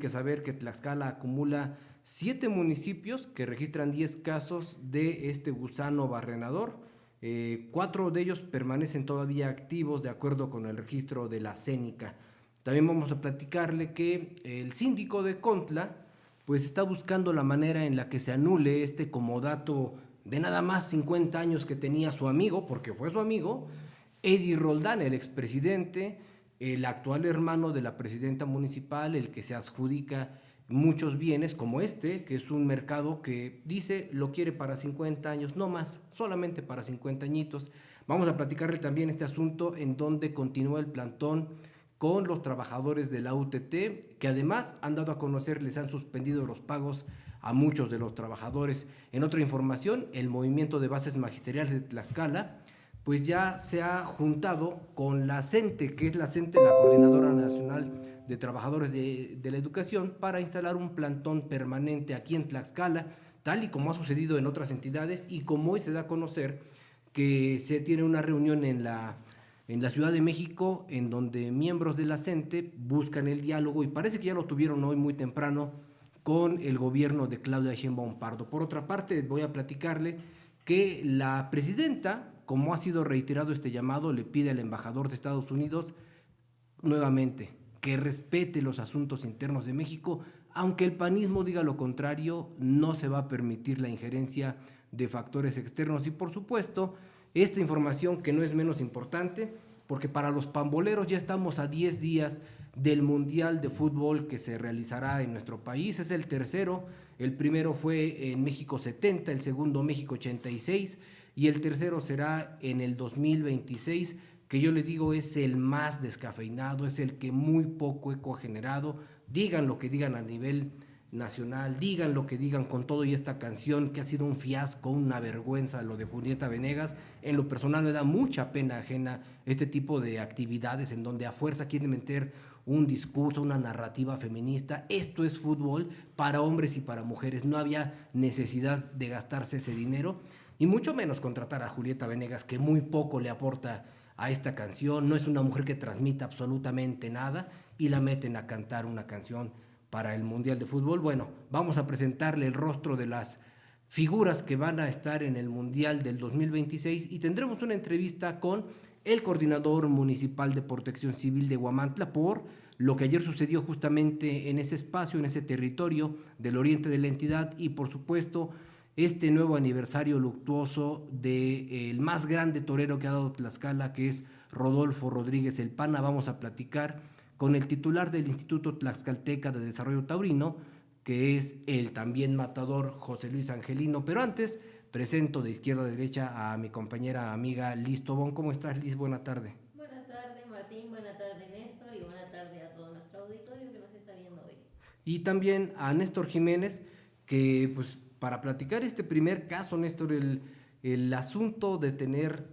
que saber que Tlaxcala acumula 7 municipios que registran 10 casos de este gusano barrenador. 4 de ellos permanecen todavía activos de acuerdo con el registro de la Cénica. También vamos a platicarle que el síndico de Contla pues está buscando la manera en la que se anule este comodato de nada más 50 años que tenía su amigo, porque fue su amigo, Eddie Roldán, el expresidente, el actual hermano de la presidenta municipal, el que se adjudica muchos bienes como este, que es un mercado que dice lo quiere para 50 años, no más, solamente para 50 añitos. Vamos a platicarle también este asunto en donde continúa el plantón con los trabajadores de la UTT, que además han dado a conocer, les han suspendido los pagos a muchos de los trabajadores. En otra información, el movimiento de bases magisteriales de Tlaxcala pues ya se ha juntado con la CENTE, que es la CENTE, la Coordinadora Nacional de Trabajadores de la Educación, para instalar un plantón permanente aquí en Tlaxcala, tal y como ha sucedido en otras entidades, y como hoy se da a conocer que se tiene una reunión en la Ciudad de México, en donde miembros de la CENTE buscan el diálogo, y parece que ya lo tuvieron hoy muy temprano con el gobierno de Claudia Sheinbaum Pardo. Por otra parte, voy a platicarle que la presidenta, como ha sido reiterado este llamado, le pide al embajador de Estados Unidos nuevamente que respete los asuntos internos de México, aunque el panismo diga lo contrario, no se va a permitir la injerencia de factores externos. Y por supuesto, esta información que no es menos importante, porque para los pamboleros ya estamos a 10 días del Mundial de Fútbol que se realizará en nuestro país. Es el tercero, el primero fue en México 70, el segundo México 86 y el tercero será en el 2026, que yo le digo es el más descafeinado, es el que muy poco eco ha generado. Digan lo que digan a nivel nacional, digan lo que digan con todo y esta canción que ha sido un fiasco, una vergüenza lo de Julieta Venegas. En lo personal me da mucha pena ajena este tipo de actividades en donde a fuerza quieren meter un discurso, una narrativa feminista. Esto es fútbol para hombres y para mujeres, no había necesidad de gastarse ese dinero y mucho menos contratar a Julieta Venegas, que muy poco le aporta a esta canción, no es una mujer que transmita absolutamente nada, y la meten a cantar una canción para el Mundial de Fútbol. Bueno, vamos a presentarle el rostro de las figuras que van a estar en el Mundial del 2026 y tendremos una entrevista con el coordinador municipal de Protección Civil de Huamantla por lo que ayer sucedió justamente en ese espacio, en ese territorio del oriente de la entidad, y por supuesto este nuevo aniversario luctuoso del más grande torero que ha dado Tlaxcala, que es Rodolfo Rodríguez el Pana. Vamos a platicar con el titular del Instituto Tlaxcalteca de Desarrollo Taurino, que es el también matador José Luis Angelino. Pero antes, presento de izquierda a derecha a mi compañera amiga Liz Tobón. ¿Cómo estás, Liz? Buena tarde. Buena tarde, Martín. Buena tarde, Néstor. Y buena tarde a todo nuestro auditorio que nos está viendo hoy. Y también a Néstor Jiménez, que pues para platicar este primer caso, Néstor, el asunto de tener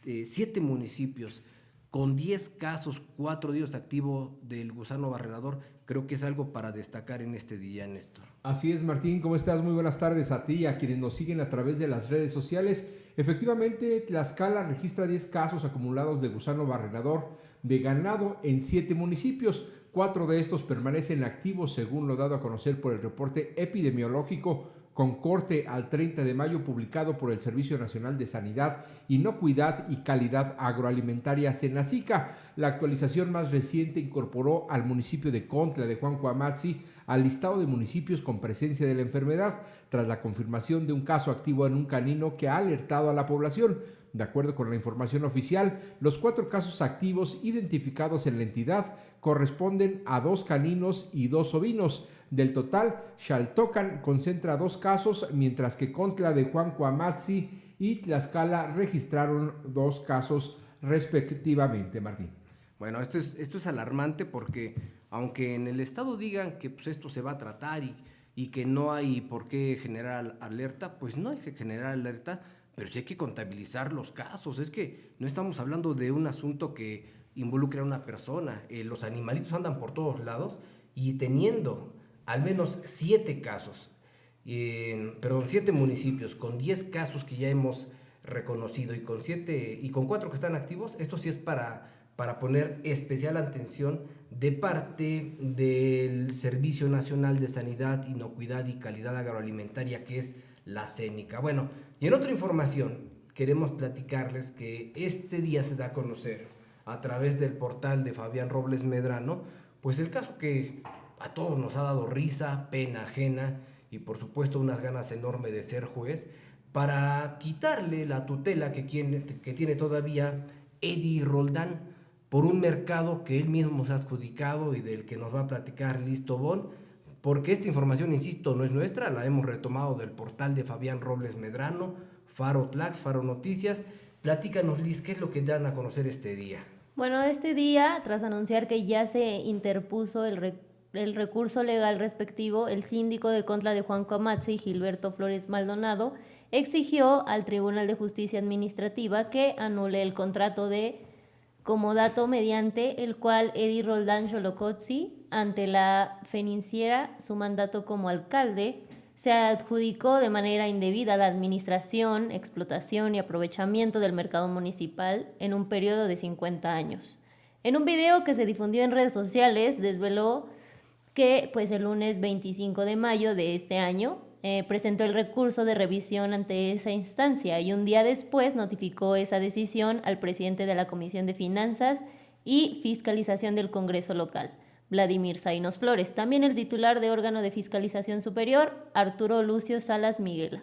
7 municipios con 10 casos, 4 días activos del gusano barrenador, creo que es algo para destacar en este día, Néstor. Así es, Martín, ¿cómo estás? Muy buenas tardes a ti y a quienes nos siguen a través de las redes sociales. Efectivamente, Tlaxcala registra 10 casos acumulados de gusano barrenador de ganado en 7 municipios. 4 de estos permanecen activos, según lo dado a conocer por el reporte epidemiológico con corte al 30 de mayo publicado por el Servicio Nacional de Sanidad, Inocuidad y Calidad Agroalimentaria Senacica. La actualización más reciente incorporó al municipio de Contla de Juan Coamatzi al listado de municipios con presencia de la enfermedad, tras la confirmación de un caso activo en un canino que ha alertado a la población. De acuerdo con la información oficial, los 4 casos activos identificados en la entidad corresponden a 2 caninos y 2 ovinos. Del total, Xaltocan concentra 2 casos, mientras que Contla de Juan Coamatzi y Tlaxcala registraron 2 casos respectivamente, Martín. Bueno, esto es alarmante porque aunque en el estado digan que pues, esto se va a tratar y que no hay por qué generar alerta, pues no hay que generar alerta, pero sí hay que contabilizar los casos. Es que no estamos hablando de un asunto que involucre a una persona. Los animalitos andan por todos lados y teniendo al menos 7 casos, 7 municipios con 10 casos que ya hemos reconocido y con 4 que están activos, esto sí es para para poner especial atención de parte del Servicio Nacional de Sanidad, Inocuidad y Calidad Agroalimentaria, que es la CENICA. Bueno, y en otra información queremos platicarles que este día se da a conocer a través del portal de Fabián Robles Medrano, pues el caso que a todos nos ha dado risa, pena ajena y por supuesto unas ganas enormes de ser juez, para quitarle la tutela que tiene todavía Eddie Roldán por un mercado que él mismo se ha adjudicado y del que nos va a platicar Liz Tobón, porque esta información, insisto, no es nuestra, la hemos retomado del portal de Fabián Robles Medrano, Faro Tlax, Faro Noticias. Platícanos, Liz, ¿qué es lo que dan a conocer este día? Bueno, este día, tras anunciar que ya se interpuso el recurso legal respectivo, el síndico de Contla de Juan Coamatzi, Gilberto Flores Maldonado, exigió al Tribunal de Justicia Administrativa que anule el contrato de comodato mediante el cual Eddie Roldán Xolocotzi, ante la financiera, su mandato como alcalde, se adjudicó de manera indebida la administración, explotación y aprovechamiento del mercado municipal en un periodo de 50 años. En un video que se difundió en redes sociales, desveló que pues, el lunes 25 de mayo de este año presentó el recurso de revisión ante esa instancia y un día después notificó esa decisión al presidente de la Comisión de Finanzas y Fiscalización del Congreso local, Vladimir Zainos Flores. También el titular de órgano de fiscalización superior, Arturo Lucio Salas Miguel.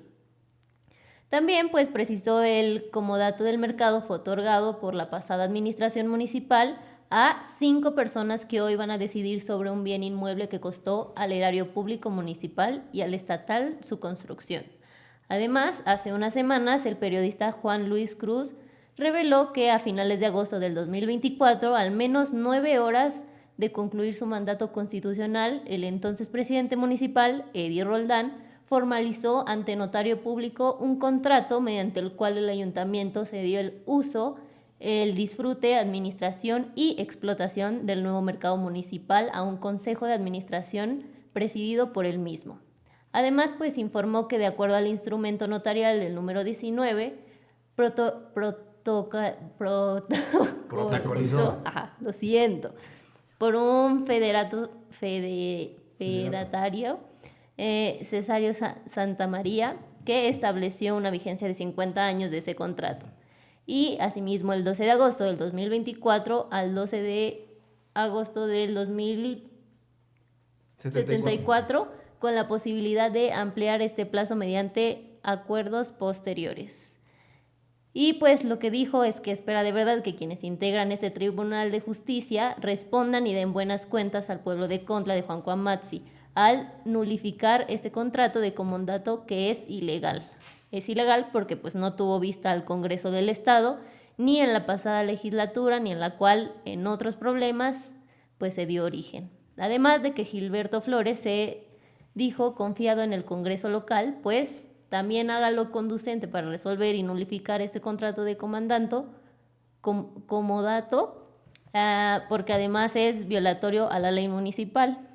También pues precisó el comodato del mercado fue otorgado por la pasada administración municipal a 5 personas que hoy van a decidir sobre un bien inmueble que costó al erario público municipal y al estatal su construcción. Además, hace unas semanas el periodista Juan Luis Cruz reveló que a finales de agosto del 2024, al menos 9 horas de concluir su mandato constitucional, el entonces presidente municipal, Eddie Roldán, formalizó ante notario público un contrato mediante el cual el ayuntamiento cedió el uso, el disfrute, administración y explotación del nuevo mercado municipal a un consejo de administración presidido por él mismo. Además, pues informó que de acuerdo al instrumento notarial del número 19, protocolizó. Lo siento, por un fedatario, Cesario Santa María, que estableció una vigencia de 50 años de ese contrato. Y asimismo el 12 de agosto del 2024 al 12 de agosto del 2074, con la posibilidad de ampliar este plazo mediante acuerdos posteriores. Y pues lo que dijo es que espera de verdad que quienes integran este Tribunal de Justicia respondan y den buenas cuentas al pueblo de Contla de Juan Coamatzi al nulificar este contrato de comodato que es ilegal. Es ilegal porque pues no tuvo vista al Congreso del Estado, ni en la pasada legislatura, ni en la cual en otros problemas pues se dio origen. Además de que Gilberto Flores se dijo confiado en el Congreso local, pues también haga lo conducente para resolver y nulificar este contrato de comodato, porque además es violatorio a la ley municipal.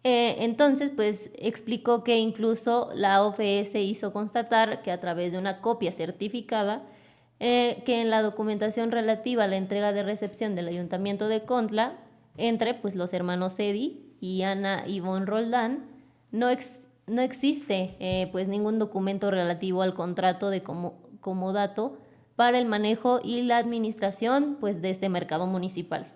Entonces, pues explicó que incluso la OFS hizo constatar que a través de una copia certificada, que en la documentación relativa a la entrega de recepción del Ayuntamiento de Contla, entre pues, los hermanos Eddie y Ana Ivonne Roldán, no existe pues, ningún documento relativo al contrato de comodato para el manejo y la administración pues, de este mercado municipal.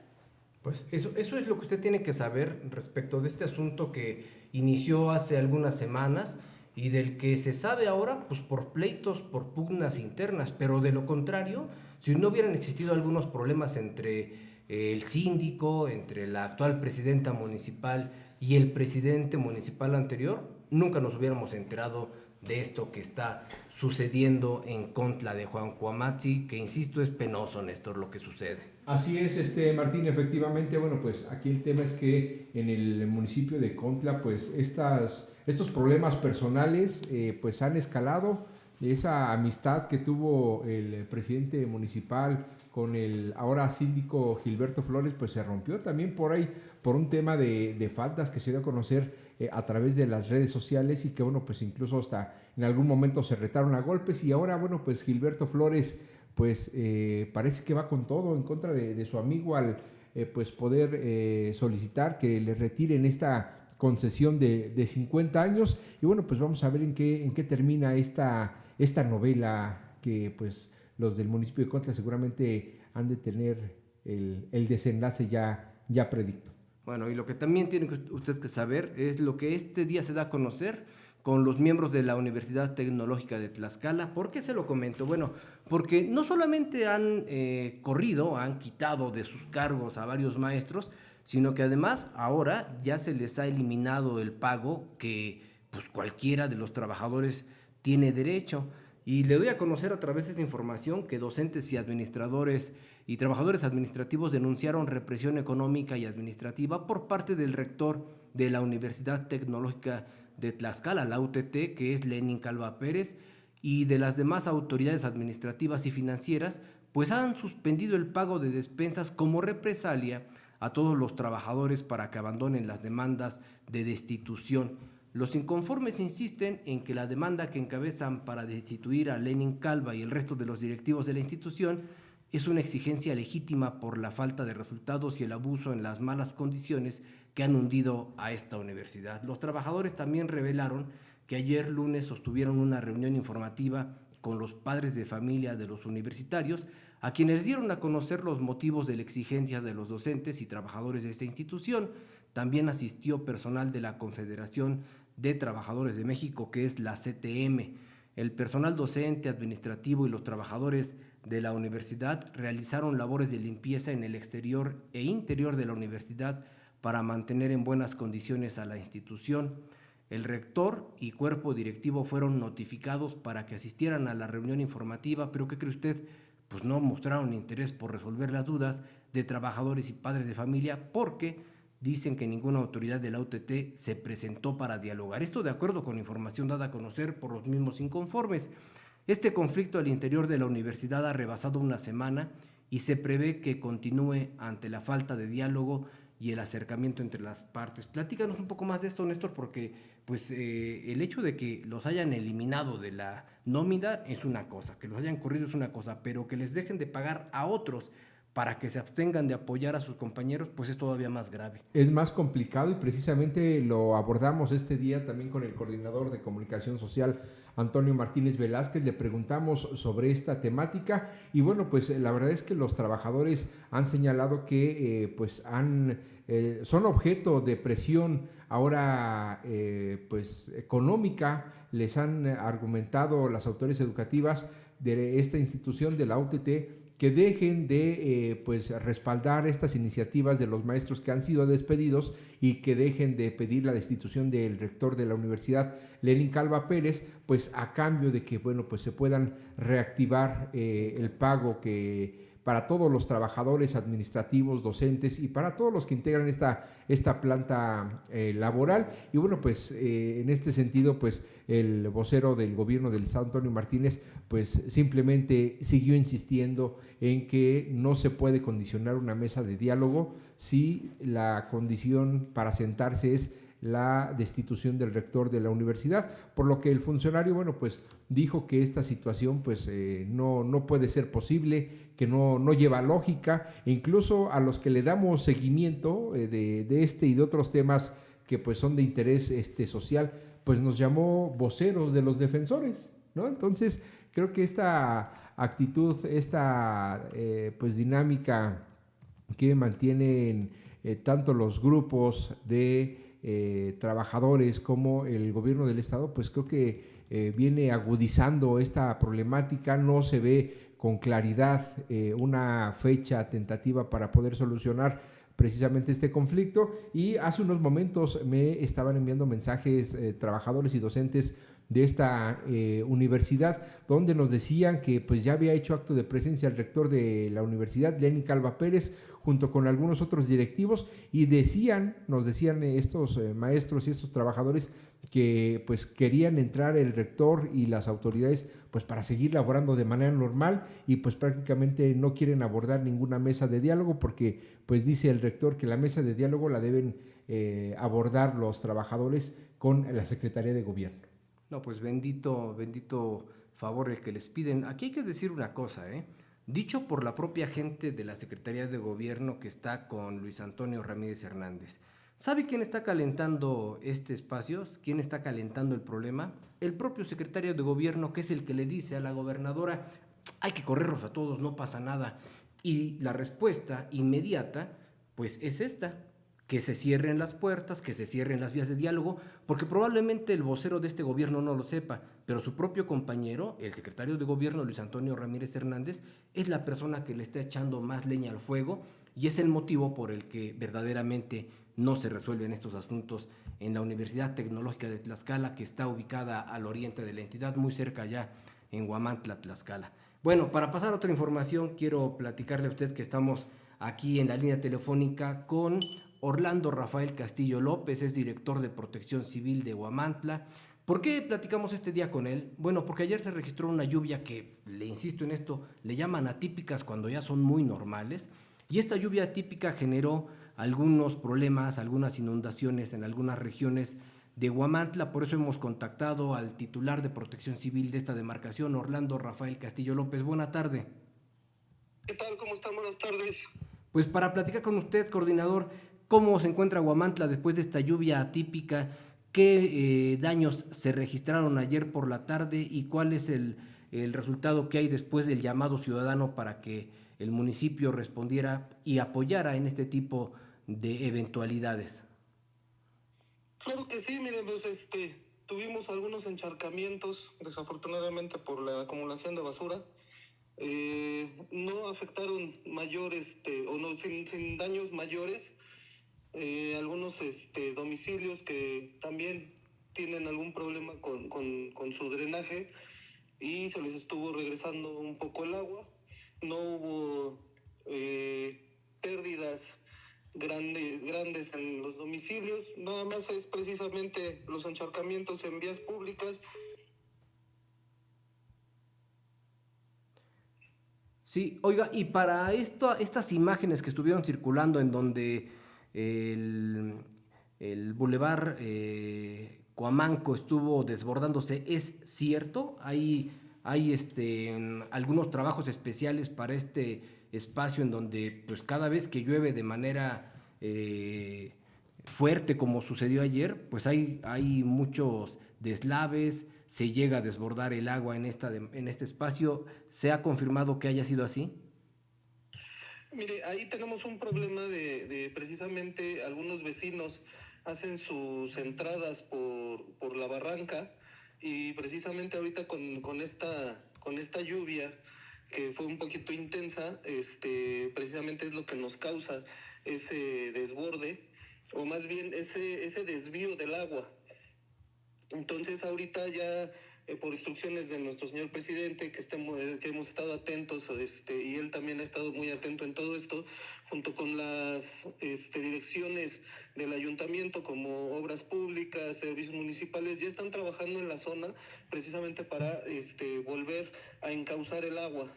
Pues eso es lo que usted tiene que saber respecto de este asunto que inició hace algunas semanas y del que se sabe ahora pues por pleitos, por pugnas internas, pero de lo contrario, si no hubieran existido algunos problemas entre el síndico, entre la actual presidenta municipal y el presidente municipal anterior, nunca nos hubiéramos enterado de esto que está sucediendo en Contla de Juan Coamatzi, que insisto es penoso, Néstor, lo que sucede. Así es, Martín, efectivamente, bueno, pues aquí el tema es que en el municipio de Contla, pues estos problemas personales pues han escalado. Esa amistad que tuvo el presidente municipal con el ahora síndico Gilberto Flores, pues se rompió también por ahí, por un tema de faltas que se dio a conocer a través de las redes sociales y que, bueno, pues incluso hasta en algún momento se retaron a golpes y ahora, bueno, pues Gilberto Flores pues parece que va con todo en contra de su amigo al pues poder solicitar que le retiren esta concesión de 50 años. Y bueno, pues vamos a ver en qué termina esta novela que pues los del municipio de Cuautla seguramente han de tener el desenlace ya predicto. Bueno, y lo que también tiene usted que saber es lo que este día se da a conocer con los miembros de la Universidad Tecnológica de Tlaxcala. ¿Por qué se lo comento? Bueno, porque no solamente han han quitado de sus cargos a varios maestros, sino que además ahora ya se les ha eliminado el pago que pues cualquiera de los trabajadores tiene derecho. Y le doy a conocer a través de esta información que docentes y administradores y trabajadores administrativos denunciaron represión económica y administrativa por parte del rector de la Universidad Tecnológica de Tlaxcala, la UTT, que es Lenin Calva Pérez, y de las demás autoridades administrativas y financieras, pues han suspendido el pago de despensas como represalia a todos los trabajadores para que abandonen las demandas de destitución. Los inconformes insisten en que la demanda que encabezan para destituir a Lenin Calva y el resto de los directivos de la institución es una exigencia legítima por la falta de resultados y el abuso en las malas condiciones que han hundido a esta universidad. Los trabajadores también revelaron que ayer lunes sostuvieron una reunión informativa con los padres de familia de los universitarios, a quienes dieron a conocer los motivos de la exigencia de los docentes y trabajadores de esta institución. También asistió personal de la Confederación de Trabajadores de México, que es la CTM. El personal docente, administrativo y los trabajadores de la universidad realizaron labores de limpieza en el exterior e interior de la universidad para mantener en buenas condiciones a la institución. El rector y cuerpo directivo fueron notificados para que asistieran a la reunión informativa, pero ¿qué cree usted? Pues no mostraron interés por resolver las dudas de trabajadores y padres de familia porque dicen que ninguna autoridad de la UTT se presentó para dialogar. Esto de acuerdo con información dada a conocer por los mismos inconformes. Este conflicto al interior de la universidad ha rebasado una semana y se prevé que continúe ante la falta de diálogo y el acercamiento entre las partes. Platícanos un poco más de esto, Néstor, porque pues el hecho de que los hayan eliminado de la nómina es una cosa, que los hayan corrido es una cosa, pero que les dejen de pagar a otros para que se abstengan de apoyar a sus compañeros, pues es todavía más grave. Es más complicado y precisamente lo abordamos este día también con el coordinador de comunicación social, Antonio Martínez Velázquez. Le preguntamos sobre esta temática y bueno, pues la verdad es que los trabajadores han señalado que pues son objeto de presión ahora pues económica. Les han argumentado las autoridades educativas de esta institución de la UTT que dejen de pues respaldar estas iniciativas de los maestros que han sido despedidos y que dejen de pedir la destitución del rector de la universidad, Lenin Calva Pérez, pues a cambio de que bueno, pues se puedan reactivar el pago que para todos los trabajadores administrativos, docentes y para todos los que integran esta planta laboral. Y bueno, pues en este sentido, pues el vocero del gobierno del estado, Antonio Martínez, pues simplemente siguió insistiendo en que no se puede condicionar una mesa de diálogo si la condición para sentarse es la destitución del rector de la universidad, por lo que el funcionario, bueno, pues dijo que esta situación pues no puede ser posible, que no lleva lógica, e incluso a los que le damos seguimiento de este y de otros temas que pues son de interés social, pues nos llamó voceros de los defensores, ¿no? Entonces creo que esta actitud, esta pues dinámica que mantienen tanto los grupos de trabajadores como el gobierno del estado, pues creo que viene agudizando esta problemática. No se ve con claridad una fecha tentativa para poder solucionar precisamente este conflicto, y hace unos momentos me estaban enviando mensajes trabajadores y docentes de esta universidad, donde nos decían que pues ya había hecho acto de presencia el rector de la universidad, Lenin Calva Pérez, junto con algunos otros directivos, y nos decían estos maestros y estos trabajadores que pues querían entrar el rector y las autoridades pues para seguir laborando de manera normal, y pues prácticamente no quieren abordar ninguna mesa de diálogo porque pues dice el rector que la mesa de diálogo la deben abordar los trabajadores con la Secretaría de Gobierno. No, pues bendito favor el que les piden. Aquí hay que decir una cosa, dicho por la propia gente de la Secretaría de Gobierno que está con Luis Antonio Ramírez Hernández. ¿Sabe quién está calentando este espacio? ¿Quién está calentando el problema? El propio secretario de Gobierno, que es el que le dice a la gobernadora: hay que correrlos a todos, no pasa nada. Y la respuesta inmediata, pues es esta: que se cierren las puertas, que se cierren las vías de diálogo, porque probablemente el vocero de este gobierno no lo sepa, pero su propio compañero, el secretario de Gobierno, Luis Antonio Ramírez Hernández, es la persona que le está echando más leña al fuego y es el motivo por el que verdaderamente no se resuelven estos asuntos en la Universidad Tecnológica de Tlaxcala, que está ubicada al oriente de la entidad, muy cerca allá en Huamantla, Tlaxcala. Bueno, para pasar a otra información, quiero platicarle a usted que estamos aquí en la línea telefónica con Orlando Rafael Castillo López, es director de Protección Civil de Huamantla. ¿Por qué platicamos este día con él? Bueno, porque ayer se registró una lluvia que, le insisto en esto, le llaman atípicas cuando ya son muy normales, y esta lluvia atípica generó algunos problemas, algunas inundaciones en algunas regiones de Huamantla. Por eso hemos contactado al titular de Protección Civil de esta demarcación, Orlando Rafael Castillo López. Buena tarde. ¿Qué tal? ¿Cómo están? Buenas tardes. Pues para platicar con usted, coordinador, ¿cómo se encuentra Huamantla después de esta lluvia atípica? ¿Qué daños se registraron ayer por la tarde y cuál es el resultado que hay después del llamado ciudadano para que el municipio respondiera y apoyara en este tipo de eventualidades? Claro que sí, miren, pues tuvimos algunos encharcamientos, desafortunadamente por la acumulación de basura. No afectaron o no, sin daños mayores. Algunos domicilios que también tienen algún problema con su drenaje y se les estuvo regresando un poco el agua. No hubo pérdidas grandes en los domicilios, nada más es precisamente los encharcamientos en vías públicas. Sí, oiga, y para estas imágenes que estuvieron circulando en donde el bulevar Coamanco estuvo desbordándose, ¿es cierto? ¿Hay algunos trabajos especiales para este espacio en donde pues cada vez que llueve de manera fuerte como sucedió ayer, pues hay muchos deslaves, se llega a desbordar el agua en este espacio? ¿Se ha confirmado que haya sido así? Mire, ahí tenemos un problema de precisamente algunos vecinos hacen sus entradas por la barranca y precisamente ahorita con esta lluvia que fue un poquito intensa, precisamente es lo que nos causa ese desborde o más bien ese desvío del agua. Entonces ahorita ya por instrucciones de nuestro señor presidente que hemos estado atentos y él también ha estado muy atento en todo esto, junto con las direcciones del ayuntamiento como obras públicas, servicios municipales, ya están trabajando en la zona precisamente para volver a encauzar el agua.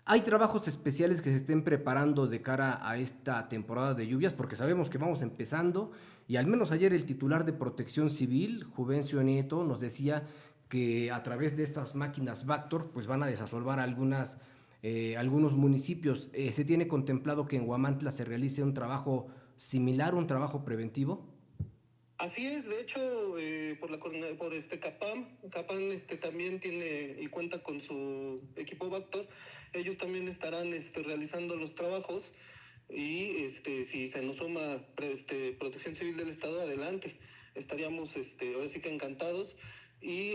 ¿Hay trabajos especiales que se estén preparando de cara a esta temporada de lluvias? Porque sabemos que vamos empezando y al menos ayer el titular de Protección Civil, Juvencio Nieto, nos decía que a través de estas máquinas Vactor pues van a desasolvar algunos municipios. ¿Se tiene contemplado que en Huamantla se realice un trabajo similar, un trabajo preventivo? Así es, de hecho, por Capam también tiene y cuenta con su equipo Vactor. Ellos también estarán realizando los trabajos y si se nos suma Protección Civil del Estado, adelante. Estaríamos ahora sí que encantados y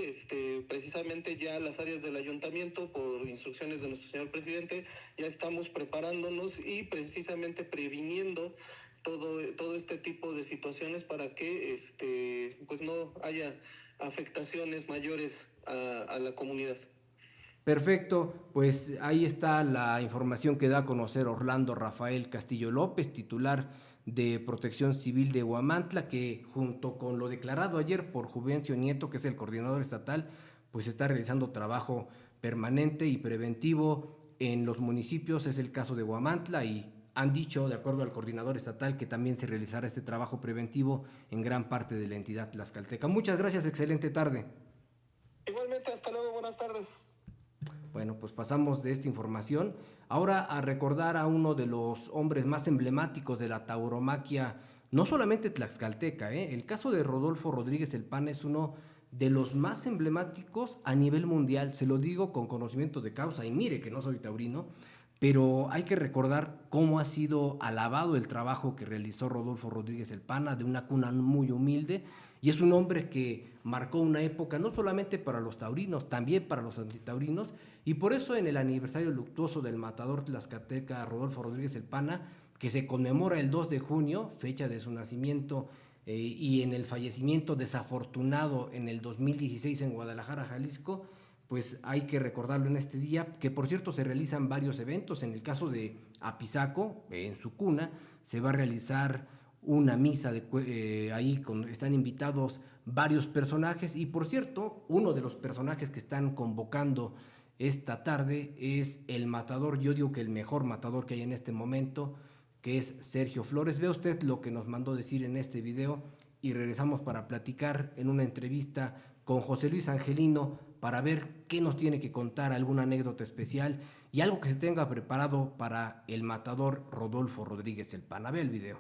precisamente ya las áreas del ayuntamiento, por instrucciones de nuestro señor presidente, ya estamos preparándonos y precisamente previniendo todo este tipo de situaciones para que pues no haya afectaciones mayores a la comunidad. Perfecto, pues ahí está la información que da a conocer Orlando Rafael Castillo López, titular de Protección Civil de Huamantla, que junto con lo declarado ayer por Juvencio Nieto, que es el coordinador estatal, pues está realizando trabajo permanente y preventivo en los municipios. Es el caso de Huamantla y han dicho, de acuerdo al coordinador estatal, que también se realizará este trabajo preventivo en gran parte de la entidad tlaxcalteca. Muchas gracias, excelente tarde. Igualmente, hasta luego, buenas tardes. Bueno. Bueno, pues pasamos de esta información ahora a recordar a uno de los hombres más emblemáticos de la tauromaquia, no solamente tlaxcalteca, ¿eh? El caso de Rodolfo Rodríguez el Pana es uno de los más emblemáticos a nivel mundial, se lo digo con conocimiento de causa, y mire que no soy taurino, pero hay que recordar cómo ha sido alabado el trabajo que realizó Rodolfo Rodríguez el Pana, de una cuna muy humilde, y es un hombre que marcó una época no solamente para los taurinos, también para los antitaurinos, y por eso en el aniversario luctuoso del matador tlaxcalteca Rodolfo Rodríguez el Pana, que se conmemora el 2 de junio, fecha de su nacimiento, y en el fallecimiento desafortunado en el 2016 en Guadalajara, Jalisco, pues hay que recordarlo en este día, que por cierto se realizan varios eventos. En el caso de Apizaco, en su cuna, se va a realizar una misa, ahí están invitados varios personajes, y por cierto, uno de los personajes que están convocando esta tarde es el matador, yo digo que el mejor matador que hay en este momento, que es Sergio Flores. Vea usted lo que nos mandó decir en este video y regresamos para platicar en una entrevista con José Luis Angelino para ver qué nos tiene que contar, alguna anécdota especial y algo que se tenga preparado para el matador Rodolfo Rodríguez el Pana. Ve el video.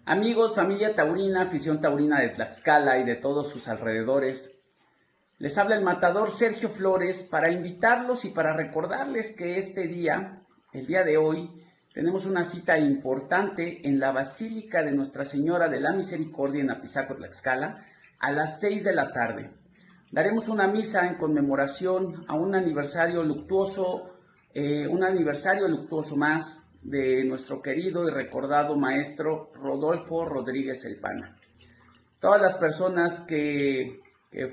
Amigos, familia taurina, afición taurina de Tlaxcala y de todos sus alrededores, les habla el matador Sergio Flores para invitarlos y para recordarles que este día, el día de hoy, tenemos una cita importante en la Basílica de Nuestra Señora de la Misericordia en Apizaco, Tlaxcala, a las 6 de la tarde. Daremos una misa en conmemoración a un aniversario luctuoso más de nuestro querido y recordado maestro Rodolfo Rodríguez el Pana. Todas las personas que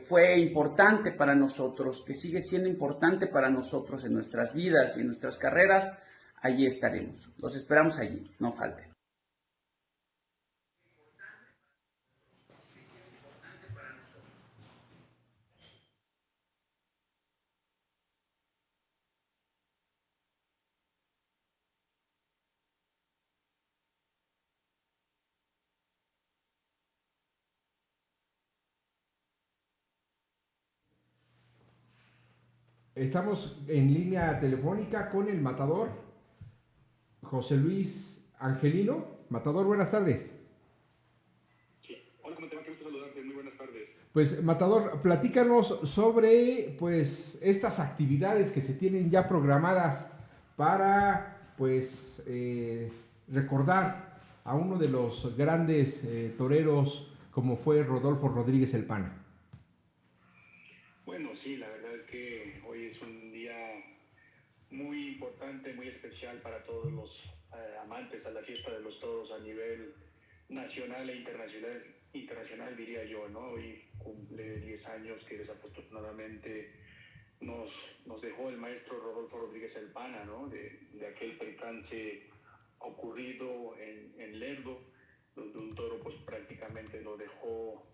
fue importante para nosotros, que sigue siendo importante para nosotros en nuestras vidas y en nuestras carreras, allí estaremos. Los esperamos allí, no falten. Estamos en línea telefónica con el matador José Luis Angelino. Matador, buenas tardes. Sí. Hola, ¿cómo te va? Qué gusto saludarte. Muy buenas tardes. Pues, matador, platícanos sobre pues estas actividades que se tienen ya programadas para pues recordar a uno de los grandes toreros como fue Rodolfo Rodríguez el Pana. Bueno, sí, la verdad es que hoy es un día muy importante, muy especial para todos los amantes a la fiesta de los toros a nivel nacional e internacional diría yo, ¿no? Hoy cumple 10 años que desafortunadamente nos dejó el maestro Rodolfo Rodríguez el Pana, ¿no? De aquel percance ocurrido en Lerdo, donde un toro pues prácticamente lo dejó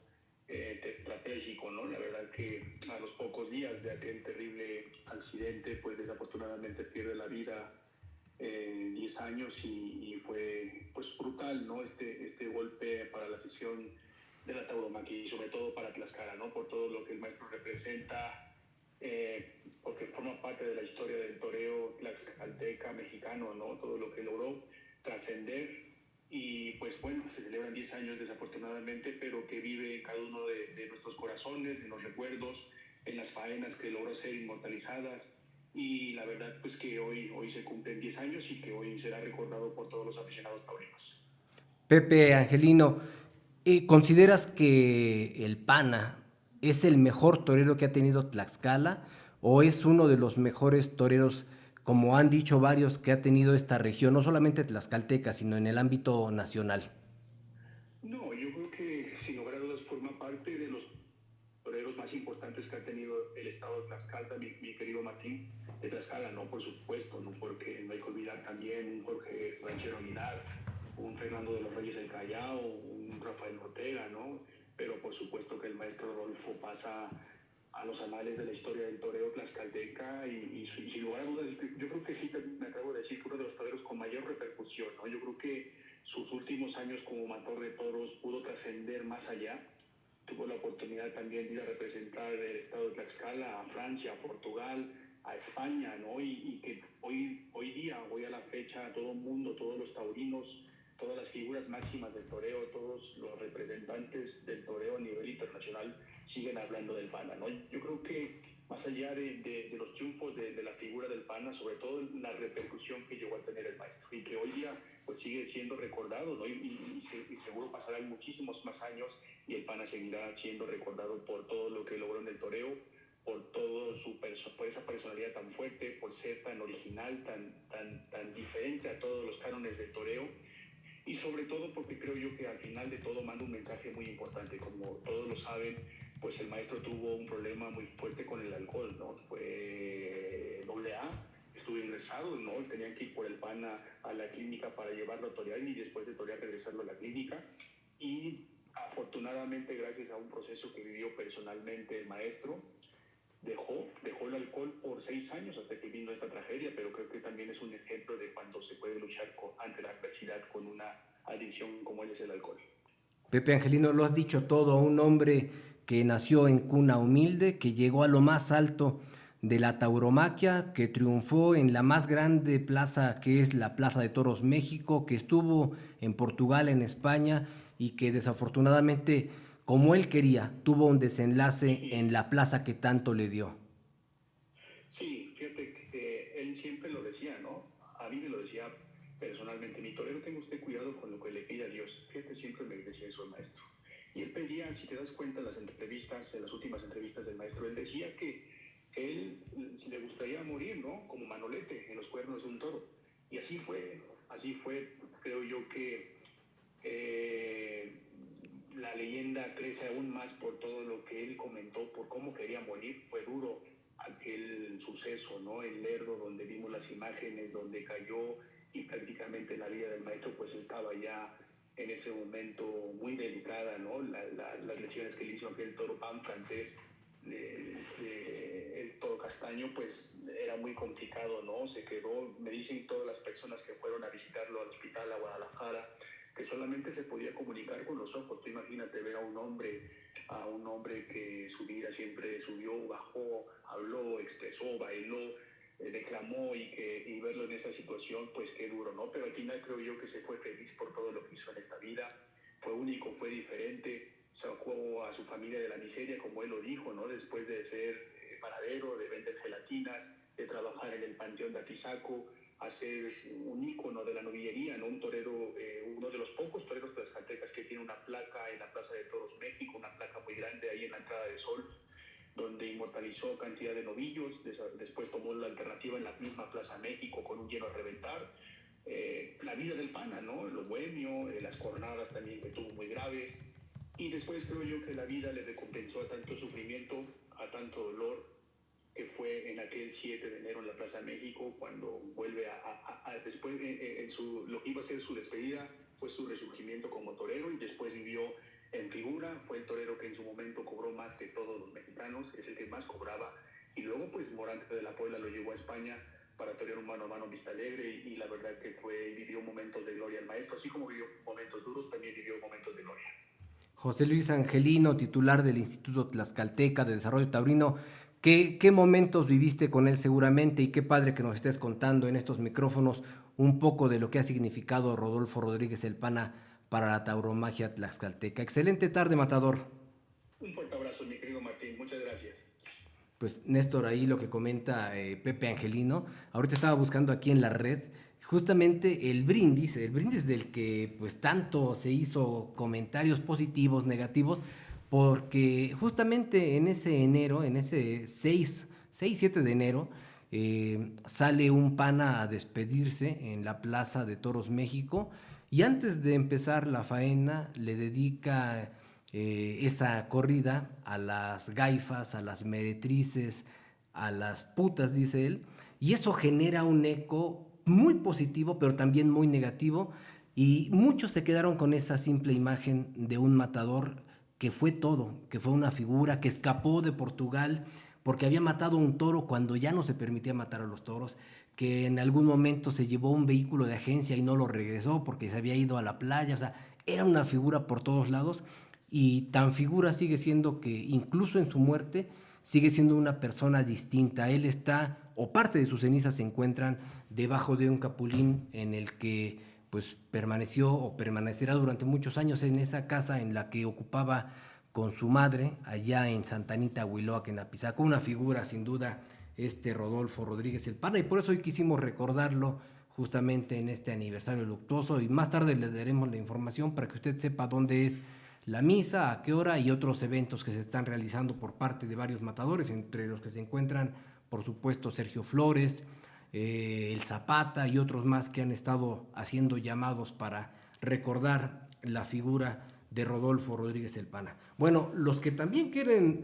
tetrapléjico, ¿no? La verdad que a los pocos días de aquel terrible accidente, pues desafortunadamente pierde la vida 10 años y fue pues brutal, ¿no? Este golpe para la afición de la tauromaquia y sobre todo para Tlaxcala, ¿no? Por todo lo que el maestro representa, porque forma parte de la historia del toreo tlaxcalteca mexicano, ¿no? Todo lo que logró trascender. Y pues bueno, se celebran 10 años desafortunadamente, pero que vive en cada uno de nuestros corazones, en los recuerdos, en las faenas que logró ser inmortalizadas. Y la verdad pues que hoy se cumplen 10 años y que hoy será recordado por todos los aficionados taurinos. Pepe Angelino, ¿consideras que el Pana es el mejor torero que ha tenido Tlaxcala o es uno de los mejores toreros, como han dicho varios, que ha tenido esta región, no solamente tlaxcalteca, sino en el ámbito nacional? No, yo creo que sin lugar a dudas forma parte de los toreros más importantes que ha tenido el estado de Tlaxcala, mi querido Martín de Tlaxcala, ¿no? Por supuesto, ¿no? Porque no hay que olvidar también un Jorge Ranchero Aguilar, un Fernando de los Reyes del Callao, un Rafael Ortega, ¿no? Pero por supuesto que el maestro Rodolfo pasa a los anales de la historia del toreo tlaxcalteca y sin lugar a dudas, yo creo que sí, me acabo de decir que uno de los toreros con mayor repercusión, ¿no? Yo creo que sus últimos años como matador de toros pudo trascender más allá tuvo la oportunidad también de ir a representar el estado de Tlaxcala a Francia, a Portugal, a España, ¿no? Y que hoy día, hoy a la fecha, todo el mundo, todos los taurinos, todas las figuras máximas del toreo, todos los representantes del toreo a nivel internacional siguen hablando del Pana, ¿no? Yo creo que más allá de los triunfos de la figura del Pana, sobre todo la repercusión que llegó a tener el maestro y que hoy día pues sigue siendo recordado, ¿no? Y seguro pasarán muchísimos más años y el Pana seguirá siendo recordado por todo lo que logró en el toreo, por por esa personalidad tan fuerte, por ser tan original, tan diferente a todos los cánones del toreo. Y sobre todo porque creo yo que al final de todo manda un mensaje muy importante. Como todos lo saben, pues el maestro tuvo un problema muy fuerte con el alcohol, ¿no? Fue AA, estuvo ingresado, ¿no? Tenían que ir por el Pana a la clínica para llevarlo a torear y después de torear regresarlo a la clínica. Y afortunadamente, gracias a un proceso que vivió personalmente el maestro, dejó el alcohol por 6 años hasta que vino esta tragedia, pero creo que también es un ejemplo de cuando se puede luchar ante la adversidad con una adicción como es el alcohol. Pepe Angelino, lo has dicho todo, un hombre que nació en cuna humilde, que llegó a lo más alto de la tauromaquia, que triunfó en la más grande plaza que es la Plaza de Toros México, que estuvo en Portugal, en España, y que desafortunadamente, como él quería, tuvo un desenlace en la plaza que tanto le dio. Sí, fíjate que él siempre lo decía, ¿no? A mí me lo decía personalmente, mi torero, tenga usted cuidado con lo que le pide a Dios. Fíjate, siempre me decía eso el maestro. Y él pedía, si te das cuenta en las entrevistas, en las últimas entrevistas del maestro, él decía que él le gustaría morir, ¿no? Como Manolete, en los cuernos de un toro. Y así fue, creo yo que la leyenda crece aún más por todo lo que él comentó, por cómo quería morir. Fue duro aquel suceso, ¿no? El Lerdo, donde vimos las imágenes, donde cayó y prácticamente la vida del maestro pues estaba ya en ese momento muy delicada, ¿no? Las lesiones que le hizo aquel toro pan francés, el toro castaño, pues era muy complicado, ¿no? Se quedó, me dicen todas las personas que fueron a visitarlo al hospital a Guadalajara, que solamente se podía comunicar con los ojos. Tú imagínate ver a un hombre que su vida siempre subió, bajó, habló, expresó, bailó, declamó y verlo en esa situación, pues qué duro, ¿no? Pero al final creo yo que se fue feliz por todo lo que hizo en esta vida. Fue único, fue diferente, sacó a su familia de la miseria, como él lo dijo, ¿no? Después de ser panadero, de vender gelatinas, de trabajar en el Panteón de Atizaco, a ser un ícono de la novillería, ¿no? Un torero, uno de los pocos toreros tlaxcaltecas que tiene una placa en la Plaza de Toros México, una placa muy grande ahí en la entrada de Sol, donde inmortalizó cantidad de novillos. Después tomó la alternativa en la misma Plaza México con un lleno a reventar. La vida del Pana, ¿no? Lo bohemio, las jornadas también que tuvo muy graves. Y después creo yo que la vida le recompensó a tanto sufrimiento, a tanto dolor, que fue en aquel 7 de enero en la Plaza México, cuando vuelve después lo que iba a ser su despedida, fue su resurgimiento como torero, y después vivió en figura. Fue el torero que en su momento cobró más que todos los mexicanos, es el que más cobraba, y luego pues Morante de la Puebla lo llevó a España para torear un mano a mano en Vista Alegre, y la verdad que vivió momentos de gloria el maestro, así como vivió momentos duros, también vivió momentos de gloria. José Luis Angelino, titular del Instituto Tlaxcalteca de Desarrollo Taurino, ¿qué momentos viviste con él seguramente? Y qué padre que nos estés contando en estos micrófonos un poco de lo que ha significado Rodolfo Rodríguez el Pana para la tauromaquia tlaxcalteca. Excelente tarde, Matador. Un fuerte abrazo, mi querido Martín, muchas gracias. Pues Néstor, ahí lo que comenta Pepe Angelino, ahorita estaba buscando aquí en la red, justamente el brindis del que pues tanto se hizo comentarios positivos, negativos, porque justamente en ese enero, en ese 6-7 de enero, sale un Pana a despedirse en la Plaza de Toros México, y antes de empezar la faena le dedica esa corrida a las gaifas, a las meretrices, a las putas, dice él, y eso genera un eco muy positivo, pero también muy negativo, y muchos se quedaron con esa simple imagen de un matador que fue todo, que fue una figura, que escapó de Portugal porque había matado a un toro cuando ya no se permitía matar a los toros, que en algún momento se llevó un vehículo de agencia y no lo regresó porque se había ido a la playa. O sea, era una figura por todos lados, y tan figura sigue siendo que incluso en su muerte sigue siendo una persona distinta. Él está, o parte de sus cenizas se encuentran debajo de un capulín en el que pues permaneció o permanecerá durante muchos años en esa casa en la que ocupaba con su madre allá en Santa Anita, Huiloac, en Apizaco. Una figura sin duda Rodolfo Rodríguez El Pana, y por eso hoy quisimos recordarlo justamente en este aniversario luctuoso, y más tarde le daremos la información para que usted sepa dónde es la misa, a qué hora y otros eventos que se están realizando por parte de varios matadores, entre los que se encuentran, por supuesto, Sergio Flores, el Zapata y otros más que han estado haciendo llamados para recordar la figura de Rodolfo Rodríguez El Pana. Bueno, los que también quieren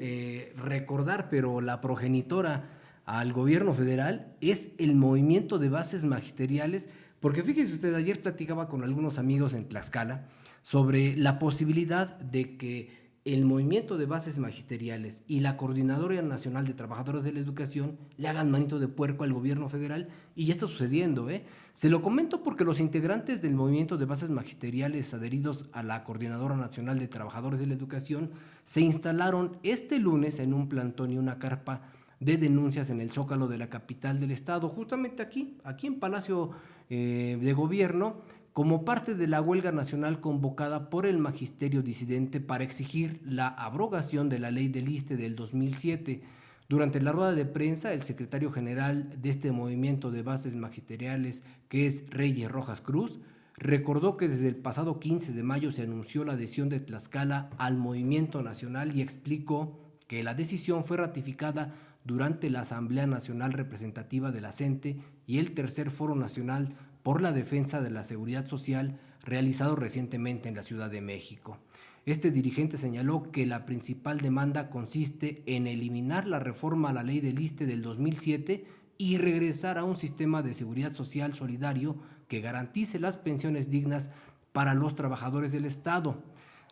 recordar, pero la progenitora al gobierno federal, es el movimiento de bases magisteriales, porque fíjese usted, ayer platicaba con algunos amigos en Tlaxcala sobre la posibilidad de que el movimiento de bases magisteriales y la Coordinadora Nacional de Trabajadores de la Educación le hagan manito de puerco al gobierno federal, y ya está sucediendo, ¿eh? Se lo comento porque los integrantes del movimiento de bases magisteriales adheridos a la Coordinadora Nacional de Trabajadores de la Educación se instalaron este lunes en un plantón y una carpa de denuncias en el Zócalo de la capital del estado, justamente aquí en Palacio de Gobierno, como parte de la huelga nacional convocada por el magisterio disidente para exigir la abrogación de la ley del ISSSTE del 2007. Durante la rueda de prensa, el secretario general de este movimiento de bases magisteriales, que es Reyes Rojas Cruz, recordó que desde el pasado 15 de mayo se anunció la adhesión de Tlaxcala al movimiento nacional y explicó que la decisión fue ratificada durante la Asamblea Nacional Representativa de la CENTE y el Tercer Foro Nacional por la Defensa de la Seguridad Social realizado recientemente en la Ciudad de México. Este dirigente señaló que la principal demanda consiste en eliminar la reforma a la ley del ISSSTE del 2007 y regresar a un sistema de seguridad social solidario que garantice las pensiones dignas para los trabajadores del Estado.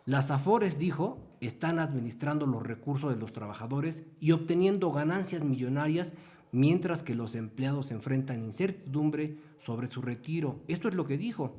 Las AFORES, dijo, están administrando los recursos de los trabajadores y obteniendo ganancias millonarias, mientras que los empleados enfrentan incertidumbre sobre su retiro. Esto es lo que dijo.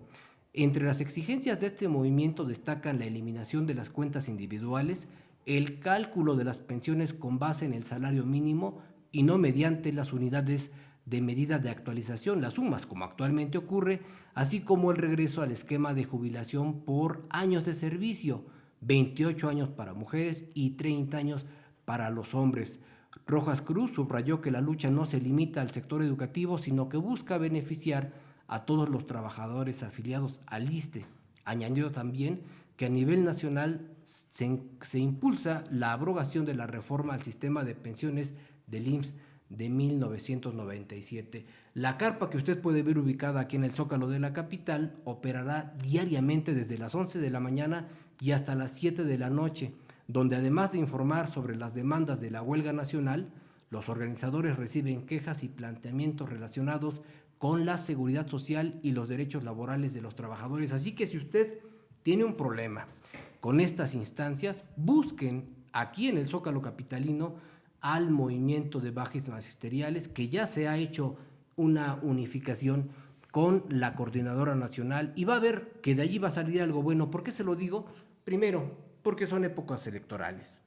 Entre las exigencias de este movimiento destacan la eliminación de las cuentas individuales, el cálculo de las pensiones con base en el salario mínimo y no mediante las unidades de medida de actualización, las sumas, como actualmente ocurre, así como el regreso al esquema de jubilación por años de servicio, 28 años para mujeres y 30 años para los hombres. Rojas Cruz subrayó que la lucha no se limita al sector educativo, sino que busca beneficiar a todos los trabajadores afiliados al ISSSTE. Añadió también que a nivel nacional se impulsa la abrogación de la reforma al sistema de pensiones del IMSS de 1997. La carpa que usted puede ver ubicada aquí en el Zócalo de la capital operará diariamente desde las 11 de la mañana y hasta las 7 de la noche, donde además de informar sobre las demandas de la huelga nacional, los organizadores reciben quejas y planteamientos relacionados con la seguridad social y los derechos laborales de los trabajadores. Así que si usted tiene un problema con estas instancias, busquen aquí en el Zócalo capitalino al movimiento de bases magisteriales, que ya se ha hecho una unificación con la Coordinadora Nacional, y va a ver que de allí va a salir algo bueno. ¿Por qué se lo digo? Primero, porque son épocas electorales.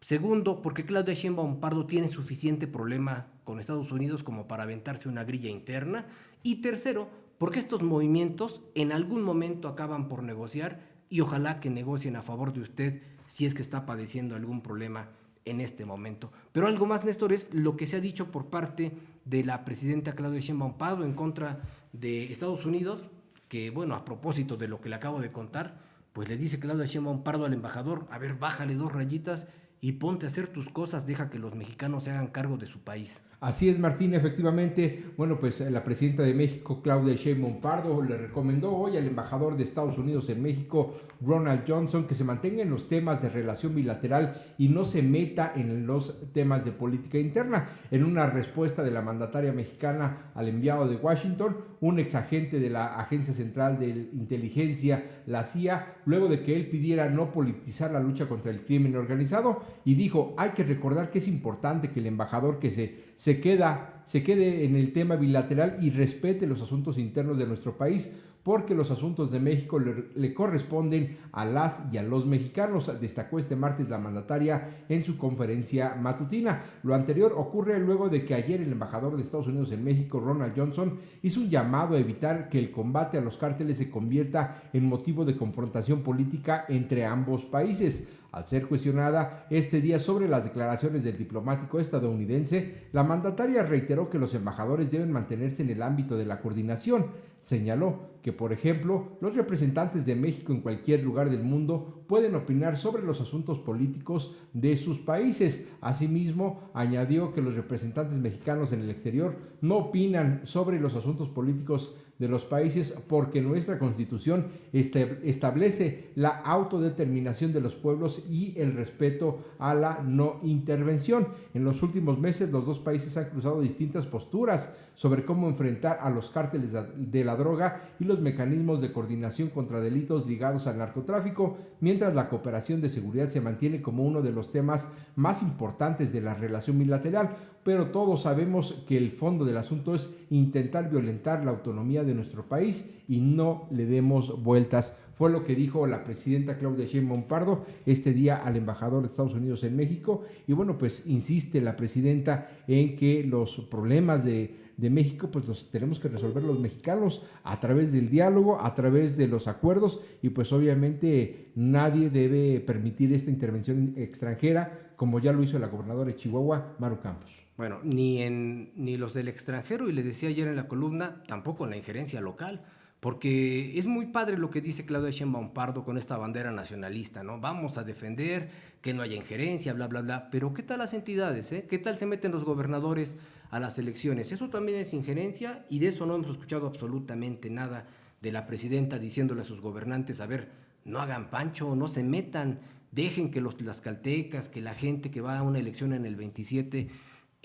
Segundo, porque Claudia Sheinbaum Pardo tiene suficiente problema con Estados Unidos como para aventarse una grilla interna. Y tercero, porque estos movimientos en algún momento acaban por negociar, y ojalá que negocien a favor de usted si es que está padeciendo algún problema en este momento. Pero algo más, Néstor, es lo que se ha dicho por parte de la presidenta Claudia Sheinbaum Pardo en contra de Estados Unidos, que bueno, a propósito de lo que le acabo de contar, pues le dice Claudia Sheinbaum Pardo al embajador: a ver, bájale 2 rayitas y ponte a hacer tus cosas, deja que los mexicanos se hagan cargo de su país. Así es, Martín, efectivamente. Bueno, pues la presidenta de México, Claudia Sheinbaum Pardo, le recomendó hoy al embajador de Estados Unidos en México, Ronald Johnson, que se mantenga en los temas de relación bilateral y no se meta en los temas de política interna. En una respuesta de la mandataria mexicana al enviado de Washington, un exagente de la Agencia Central de Inteligencia, la CIA, luego de que él pidiera no politizar la lucha contra el crimen organizado, y dijo: hay que recordar que es importante que el embajador que se quede en el tema bilateral y respete los asuntos internos de nuestro país, porque los asuntos de México le corresponden a las y a los mexicanos, destacó este martes la mandataria en su conferencia matutina. Lo anterior ocurre luego de que ayer el embajador de Estados Unidos en México, Ronald Johnson, hizo un llamado a evitar que el combate a los cárteles se convierta en motivo de confrontación política entre ambos países. Al ser cuestionada este día sobre las declaraciones del diplomático estadounidense, la mandataria reiteró que los embajadores deben mantenerse en el ámbito de la coordinación. Señaló que, por ejemplo, los representantes de México en cualquier lugar del mundo pueden opinar sobre los asuntos políticos de sus países. Asimismo, añadió que los representantes mexicanos en el exterior no opinan sobre los asuntos políticos de los países porque nuestra Constitución establece la autodeterminación de los pueblos y el respeto a la no intervención. En los últimos meses, los dos países han cruzado distintas posturas sobre cómo enfrentar a los cárteles de la droga y los mecanismos de coordinación contra delitos ligados al narcotráfico, mientras la cooperación de seguridad se mantiene como uno de los temas más importantes de la relación bilateral. Pero todos sabemos que el fondo del asunto es intentar violentar la autonomía de nuestro país y no le demos vueltas. Fue lo que dijo la presidenta Claudia Sheinbaum Pardo este día al embajador de Estados Unidos en México. Y bueno, pues insiste la presidenta en que los problemas de México pues los tenemos que resolver los mexicanos a través del diálogo, a través de los acuerdos, y pues obviamente nadie debe permitir esta intervención extranjera, como ya lo hizo la gobernadora de Chihuahua, Maru Campos. Bueno, ni los del extranjero, y le decía ayer en la columna, tampoco en la injerencia local, porque es muy padre lo que dice Claudia Sheinbaum Pardo con esta bandera nacionalista, ¿no? Vamos a defender que no haya injerencia, bla, bla, bla, pero ¿qué tal las entidades, eh? ¿Qué tal se meten los gobernadores a las elecciones? Eso también es injerencia, y de eso no hemos escuchado absolutamente nada de la presidenta diciéndole a sus gobernantes, a ver, no hagan pancho, no se metan, dejen que los tlaxcaltecas, que la gente que va a una elección en el 27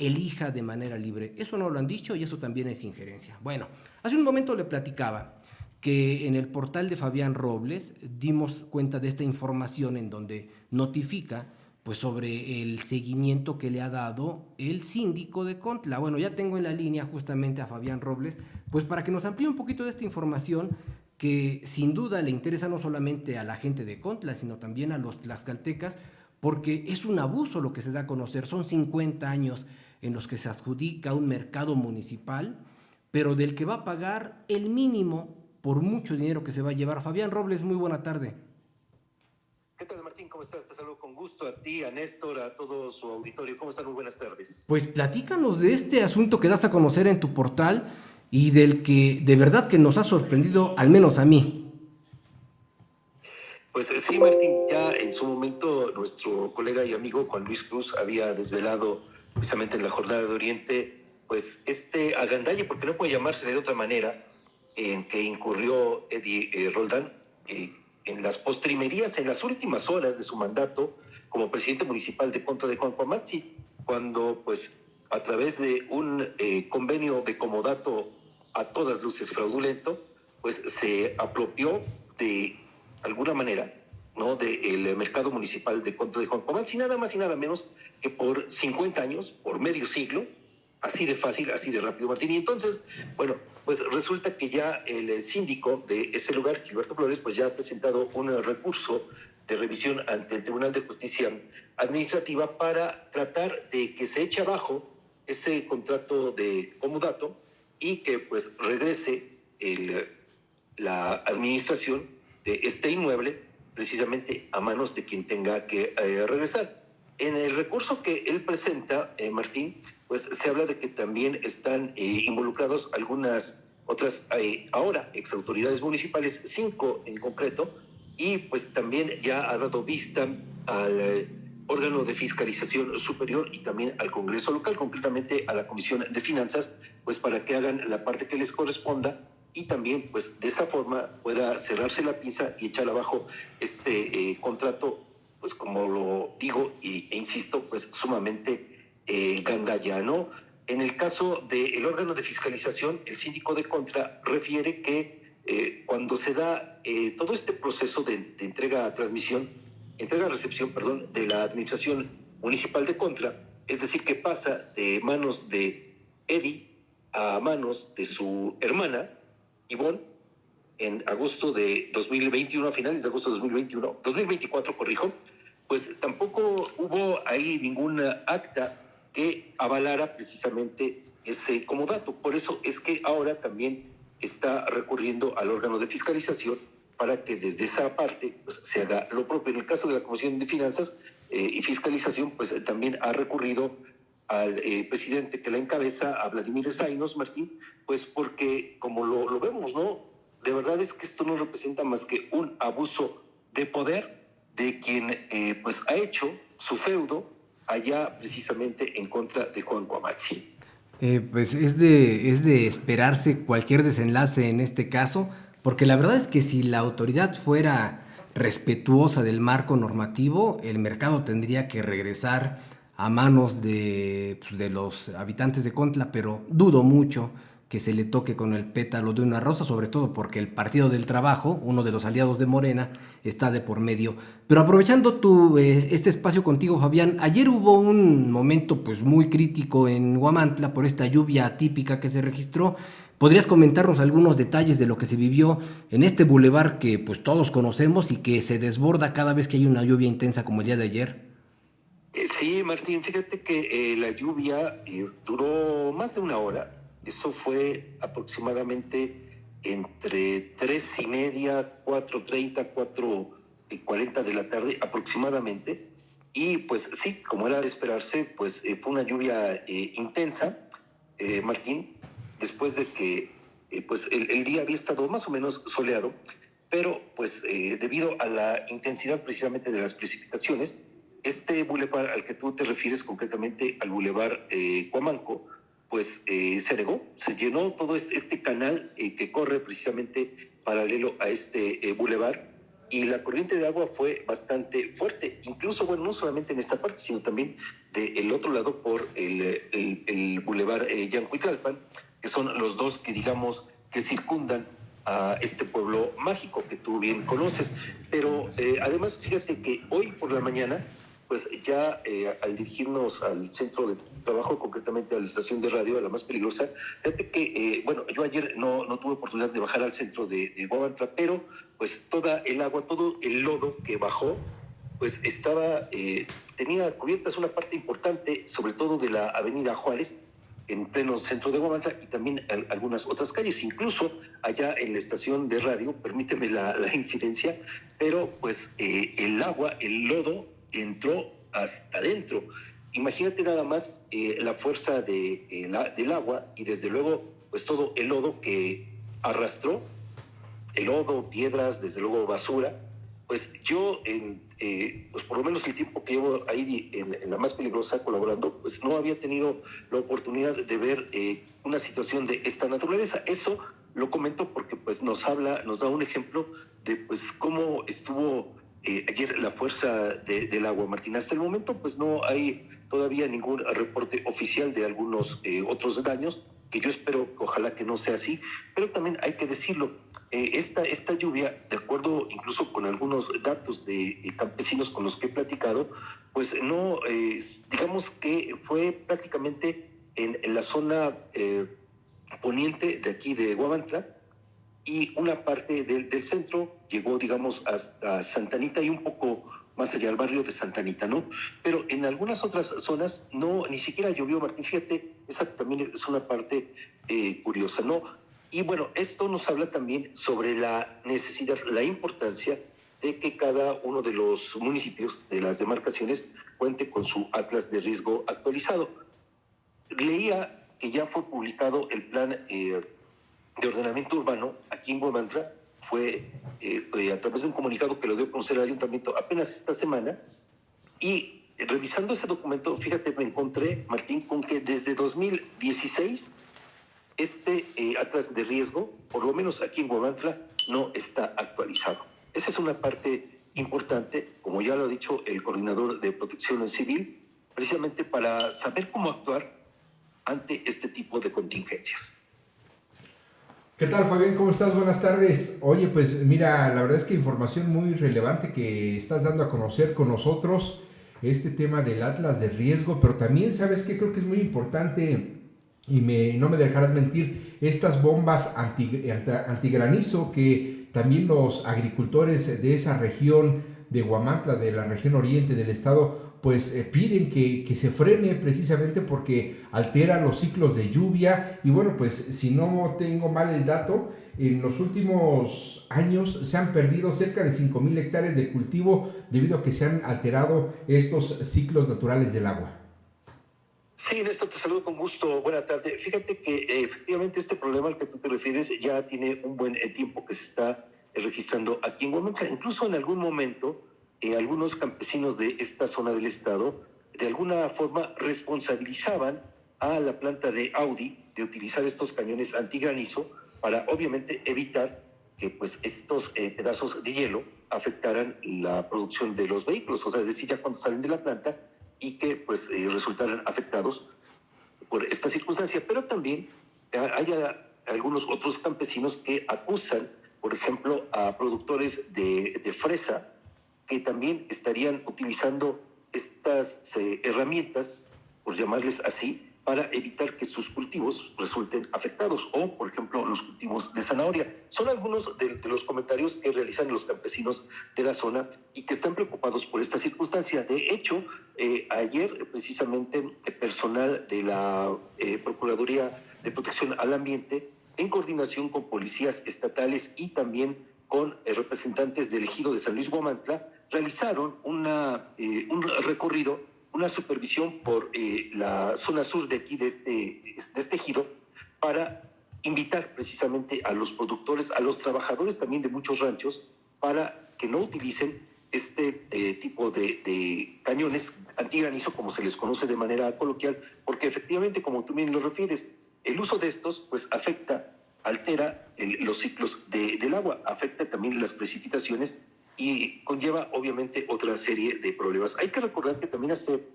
elija de manera libre. Eso no lo han dicho y eso también es injerencia. Bueno, hace un momento le platicaba que en el portal de Fabián Robles dimos cuenta de esta información en donde notifica pues sobre el seguimiento que le ha dado el síndico de Contla. Bueno, ya tengo en la línea justamente a Fabián Robles, pues para que nos amplíe un poquito de esta información que sin duda le interesa no solamente a la gente de Contla, sino también a los tlaxcaltecas, porque es un abuso lo que se da a conocer. Son 50 años en los que se adjudica un mercado municipal, pero del que va a pagar el mínimo por mucho dinero que se va a llevar. Fabián Robles, muy buena tarde. ¿Qué tal, Martín? ¿Cómo estás? Te saludo con gusto a ti, a Néstor, a todo su auditorio. ¿Cómo están? Muy buenas tardes. Pues platícanos de este asunto que das a conocer en tu portal y del que de verdad que nos ha sorprendido, al menos a mí. Pues sí, Martín, ya en su momento nuestro colega y amigo Juan Luis Cruz había desvelado precisamente en la Jornada de Oriente, pues este agandalle, porque no puede llamarse de otra manera, en que incurrió Eddie Roldán en las postrimerías, en las últimas horas de su mandato como presidente municipal de Contla de Juan Coamatzi, cuando pues a través de un convenio de comodato a todas luces fraudulento, pues se apropió de alguna manera, ¿no?, del mercado municipal de Contla de Juan Coamatzi, nada más y nada menos que por 50 años, por medio siglo, así de fácil, así de rápido, Martín. Y entonces, bueno, pues resulta que ya el síndico de ese lugar, Gilberto Flores, pues ya ha presentado un recurso de revisión ante el Tribunal de Justicia Administrativa para tratar de que se eche abajo ese contrato de comodato y que pues regrese la administración de este inmueble precisamente a manos de quien tenga que regresar. En el recurso que él presenta, Martín, pues se habla de que también están involucrados algunas otras ahora exautoridades municipales, 5 en concreto, y pues también ya ha dado vista al órgano de fiscalización superior y también al Congreso local, concretamente a la Comisión de Finanzas, pues para que hagan la parte que les corresponda y también pues de esa forma pueda cerrarse la pinza y echar abajo este contrato, pues como lo digo e insisto, pues sumamente gandallano. En el caso del órgano de fiscalización, el síndico de Contla refiere que cuando se da todo este proceso de entrega-recepción, de la administración municipal de Contla, es decir, que pasa de manos de Eddie a manos de su hermana, Ivonne, en agosto de 2021, a finales de agosto de 2024, corrijo, pues tampoco hubo ahí ninguna acta que avalara precisamente ese comodato. Por eso es que ahora también está recurriendo al órgano de fiscalización para que desde esa parte pues, se haga lo propio. En el caso de la Comisión de Finanzas y Fiscalización, pues también ha recurrido al presidente que la encabeza, a Vladimir Zainos, Martín, pues porque como lo vemos, ¿no? De verdad es que esto no representa más que un abuso de poder de quien pues ha hecho su feudo allá precisamente en contra de Juan Coamatzi. Pues es de esperarse cualquier desenlace en este caso, porque la verdad es que si la autoridad fuera respetuosa del marco normativo, el mercado tendría que regresar a manos de los habitantes de Contla, pero dudo mucho que se le toque con el pétalo de una rosa, sobre todo porque el Partido del Trabajo, uno de los aliados de Morena, está de por medio. Pero aprovechando este espacio contigo, Fabián, ayer hubo un momento pues muy crítico en Huamantla por esta lluvia atípica que se registró. ¿Podrías comentarnos algunos detalles de lo que se vivió en este bulevar que pues todos conocemos y que se desborda cada vez que hay una lluvia intensa como el día de ayer? Sí, Martín, fíjate que la lluvia duró más de una hora. Eso fue aproximadamente entre 3:30, 4:30, 4:40 de la tarde aproximadamente. Y pues sí, como era de esperarse, pues fue una lluvia intensa, Martín, después de que pues el día había estado más o menos soleado, pero pues debido a la intensidad precisamente de las precipitaciones, este bulevar al que tú te refieres, concretamente al bulevar Cuamanco, pues se regó, se llenó todo este canal que corre precisamente paralelo a este bulevar, y la corriente de agua fue bastante fuerte, incluso, bueno, no solamente en esta parte, sino también del otro lado por el bulevar Yancuitlalpan, que son los dos que digamos que circundan a este pueblo mágico que tú bien conoces. Pero además, fíjate que hoy por la mañana, pues ya al dirigirnos al centro de trabajo, concretamente a la estación de radio, a la más peligrosa, fíjate que, bueno, yo ayer no tuve oportunidad de bajar al centro de Huamantla, pero pues toda el agua, todo el lodo que bajó, pues tenía cubiertas una parte importante, sobre todo de la avenida Juárez, en pleno centro de Huamantla, y también algunas otras calles, incluso allá en la estación de radio, permíteme la infidencia, pero pues el agua, el lodo, entró hasta adentro. Imagínate nada más la fuerza del agua, y desde luego pues todo el lodo que arrastró, el lodo, piedras, desde luego basura. Pues yo pues por lo menos el tiempo que llevo ahí en la más peligrosa colaborando, pues no había tenido la oportunidad de ver una situación de esta naturaleza. Eso lo comento porque pues nos da un ejemplo de pues cómo estuvo ayer la fuerza del agua, Martín. Hasta el momento pues no hay todavía ningún reporte oficial de algunos otros daños, que yo espero que ojalá que no sea así, pero también hay que decirlo, esta lluvia, de acuerdo incluso con algunos datos de campesinos con los que he platicado, pues no, digamos que fue prácticamente en la zona poniente de aquí de Huamantla, y una parte del centro llegó, digamos, hasta Santa Anita y un poco más allá, al barrio de Santa Anita, ¿no? Pero en algunas otras zonas ni siquiera llovió, Martín. Fíjate, esa también es una parte curiosa, ¿no? Y bueno, esto nos habla también sobre la necesidad, la importancia de que cada uno de los municipios de las demarcaciones cuente con su atlas de riesgo actualizado. Leía que ya fue publicado el plan de ordenamiento urbano aquí en Huamantla, fue a través de un comunicado que lo dio a conocer al ayuntamiento apenas esta semana, y revisando ese documento, fíjate, me encontré, Martín, con que desde 2016 este atlas de riesgo, por lo menos aquí en Huamantla, no está actualizado. Esa es una parte importante, como ya lo ha dicho el coordinador de Protección Civil, precisamente para saber cómo actuar ante este tipo de contingencias. ¿Qué tal, Fabián? ¿Cómo estás? Buenas tardes. Oye, pues mira, la verdad es que información muy relevante que estás dando a conocer con nosotros, este tema del atlas de riesgo, pero también, ¿sabes qué? Creo que es muy importante y no me dejarás mentir, estas bombas antigranizo que también los agricultores de esa región de Huamantla, de la región oriente del estado, pues piden que se frene, precisamente porque altera los ciclos de lluvia. Y bueno, pues si no tengo mal el dato, en los últimos años se han perdido cerca de 5,000 hectáreas de cultivo debido a que se han alterado estos ciclos naturales del agua. Sí, Néstor, te saludo con gusto. Buena tarde. Fíjate que efectivamente este problema al que tú te refieres ya tiene un buen tiempo que se está registrando aquí en Huamantla. Incluso en algún momento, algunos campesinos de esta zona del estado de alguna forma responsabilizaban a la planta de Audi de utilizar estos cañones antigranizo para obviamente evitar que pues estos pedazos de hielo afectaran la producción de los vehículos, o sea, es decir, ya cuando salen de la planta y que pues resultaran afectados por esta circunstancia. Pero también hay algunos otros campesinos que acusan, por ejemplo, a productores de fresa que también estarían utilizando estas herramientas, por llamarles así, para evitar que sus cultivos resulten afectados, o, por ejemplo, los cultivos de zanahoria. Son algunos de los comentarios que realizan los campesinos de la zona y que están preocupados por esta circunstancia. De hecho, ayer, precisamente, personal de la Procuraduría de Protección al Ambiente, en coordinación con policías estatales y también con representantes del ejido de San Luis Huamantla, realizaron un recorrido, una supervisión por la zona sur de aquí, de este ejido, para invitar precisamente a los productores, a los trabajadores también de muchos ranchos, para que no utilicen este tipo de cañones antigranizo, como se les conoce de manera coloquial, porque efectivamente, como tú bien lo refieres, el uso de estos pues altera los ciclos del agua, afecta también las precipitaciones y conlleva obviamente otra serie de problemas. Hay que recordar que también hace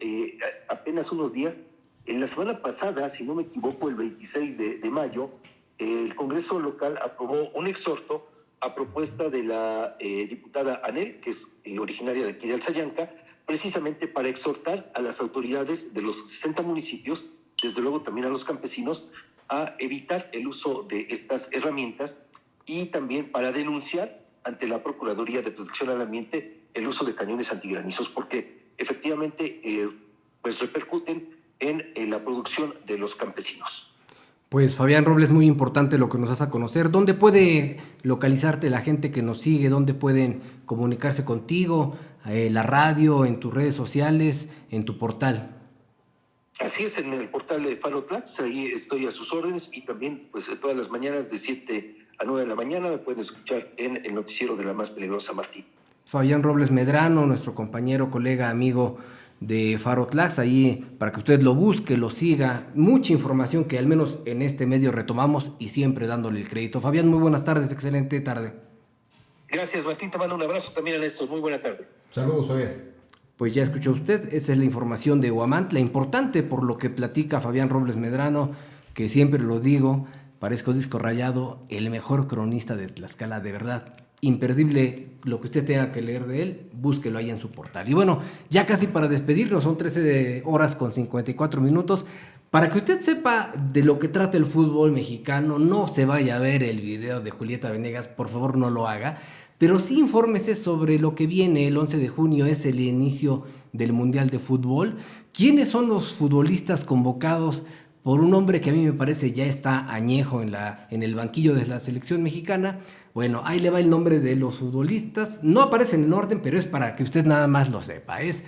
apenas unos días, en la semana pasada, si no me equivoco, el 26 de mayo, el Congreso local aprobó un exhorto a propuesta de la diputada Anel, que es originaria de aquí de Alzayanca, precisamente para exhortar a las autoridades de los 60 municipios, desde luego también a los campesinos, a evitar el uso de estas herramientas y también para denunciar ante la Procuraduría de Protección al Ambiente el uso de cañones antigranizos, porque efectivamente pues repercuten en la producción de los campesinos. Pues Fabián Robles, muy importante lo que nos das a conocer. ¿Dónde puede localizarte la gente que nos sigue? ¿Dónde pueden comunicarse contigo? La radio, en tus redes sociales, en tu portal. Así es, en el portal de Faro Tlax, ahí estoy a sus órdenes, y también pues todas las mañanas de 7 a 9 de la mañana me pueden escuchar en el noticiero de La Más Peligrosa, Martín. Fabián Robles Medrano, nuestro compañero, colega, amigo de Faro Tlax, ahí para que usted lo busque, lo siga, mucha información que al menos en este medio retomamos y siempre dándole el crédito. Fabián, muy buenas tardes, excelente tarde. Gracias, Martín, te mando un abrazo también a Néstor, muy buena tarde. Saludos, Fabián. Pues ya escuchó usted, esa es la información de Huamantla, importante por lo que platica Fabián Robles Medrano, que siempre lo digo, parezco disco rayado, el mejor cronista de Tlaxcala, de verdad, imperdible lo que usted tenga que leer de él, búsquelo ahí en su portal. Y bueno, ya casi para despedirnos, son 13 horas con 54 minutos, para que usted sepa de lo que trata el fútbol mexicano, no se vaya a ver el video de Julieta Venegas, por favor no lo haga, pero sí infórmese sobre lo que viene. El 11 de junio es el inicio del Mundial de Fútbol. ¿Quiénes son los futbolistas convocados por un hombre que a mí me parece ya está añejo en el banquillo de la selección mexicana? Bueno, ahí le va el nombre de los futbolistas. No aparecen en orden, pero es para que usted nada más lo sepa. Es,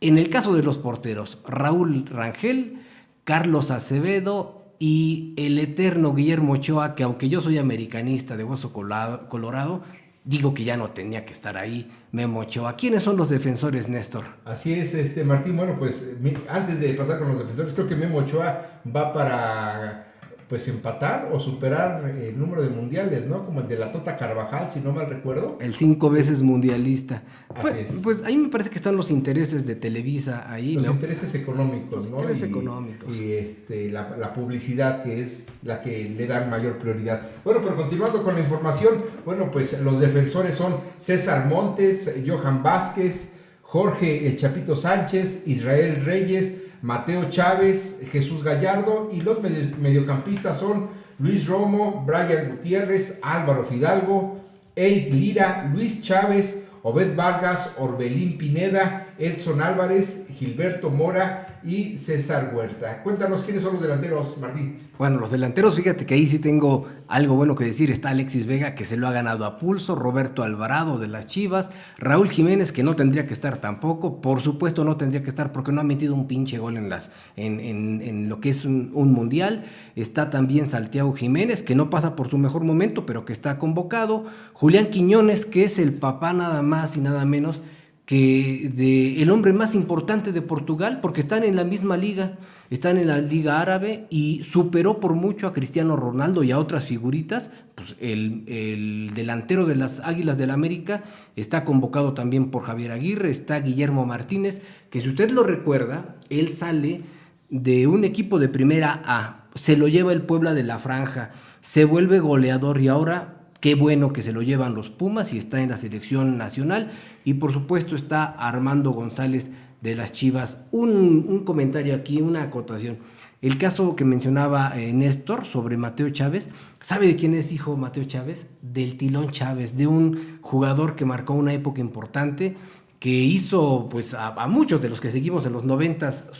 en el caso de los porteros, Raúl Rangel, Carlos Acevedo y el eterno Guillermo Ochoa, que aunque yo soy americanista de hueso colorado, digo que ya no tenía que estar ahí, Memo Ochoa. ¿Quiénes son los defensores, Néstor? Así es, Martín. Bueno, pues antes de pasar con los defensores, creo que Memo Ochoa va para pues empatar o superar el número de mundiales, ¿no? Como el de la Tota Carvajal, si no mal recuerdo. El 5 veces mundialista. Así es. Pues a mí me parece que están los intereses de Televisa ahí. Los intereses económicos, los ¿no? Intereses económicos. Y la publicidad, que es la que le dan mayor prioridad. Bueno, pero continuando con la información, bueno, pues los defensores son César Montes, Johan Vázquez, Jorge El Chapito Sánchez, Israel Reyes, Mateo Chávez, Jesús Gallardo, y los mediocampistas son Luis Romo, Brian Gutiérrez, Álvaro Fidalgo, Eric Lira, Luis Chávez, Obed Vargas, Orbelín Pineda, Edson Álvarez, Gilberto Mora y César Huerta. Cuéntanos quiénes son los delanteros, Martín. Bueno, los delanteros, fíjate que ahí sí tengo algo bueno que decir. Está Alexis Vega, que se lo ha ganado a pulso, Roberto Alvarado de las Chivas, Raúl Jiménez, que no tendría que estar tampoco, por supuesto no tendría que estar porque no ha metido un pinche gol en lo que es un mundial. Está también Santiago Jiménez, que no pasa por su mejor momento, pero que está convocado. Julián Quiñones, que es el papá nada más y nada menos que el hombre más importante de Portugal, porque están en la misma liga. Están en la Liga Árabe y superó por mucho a Cristiano Ronaldo y a otras figuritas. Pues el delantero de las Águilas del América está convocado también por Javier Aguirre. Está Guillermo Martínez, que si usted lo recuerda, él sale de un equipo de primera A, se lo lleva el Puebla de la Franja, se vuelve goleador y ahora qué bueno que se lo llevan los Pumas y está en la selección nacional. Y por supuesto está Armando González de las Chivas. Un comentario aquí, una acotación. El caso que mencionaba Néstor sobre Mateo Chávez, ¿sabe de quién es hijo Mateo Chávez? Del Tilón Chávez, de un jugador que marcó una época importante, que hizo pues a muchos de los que seguimos en los 90s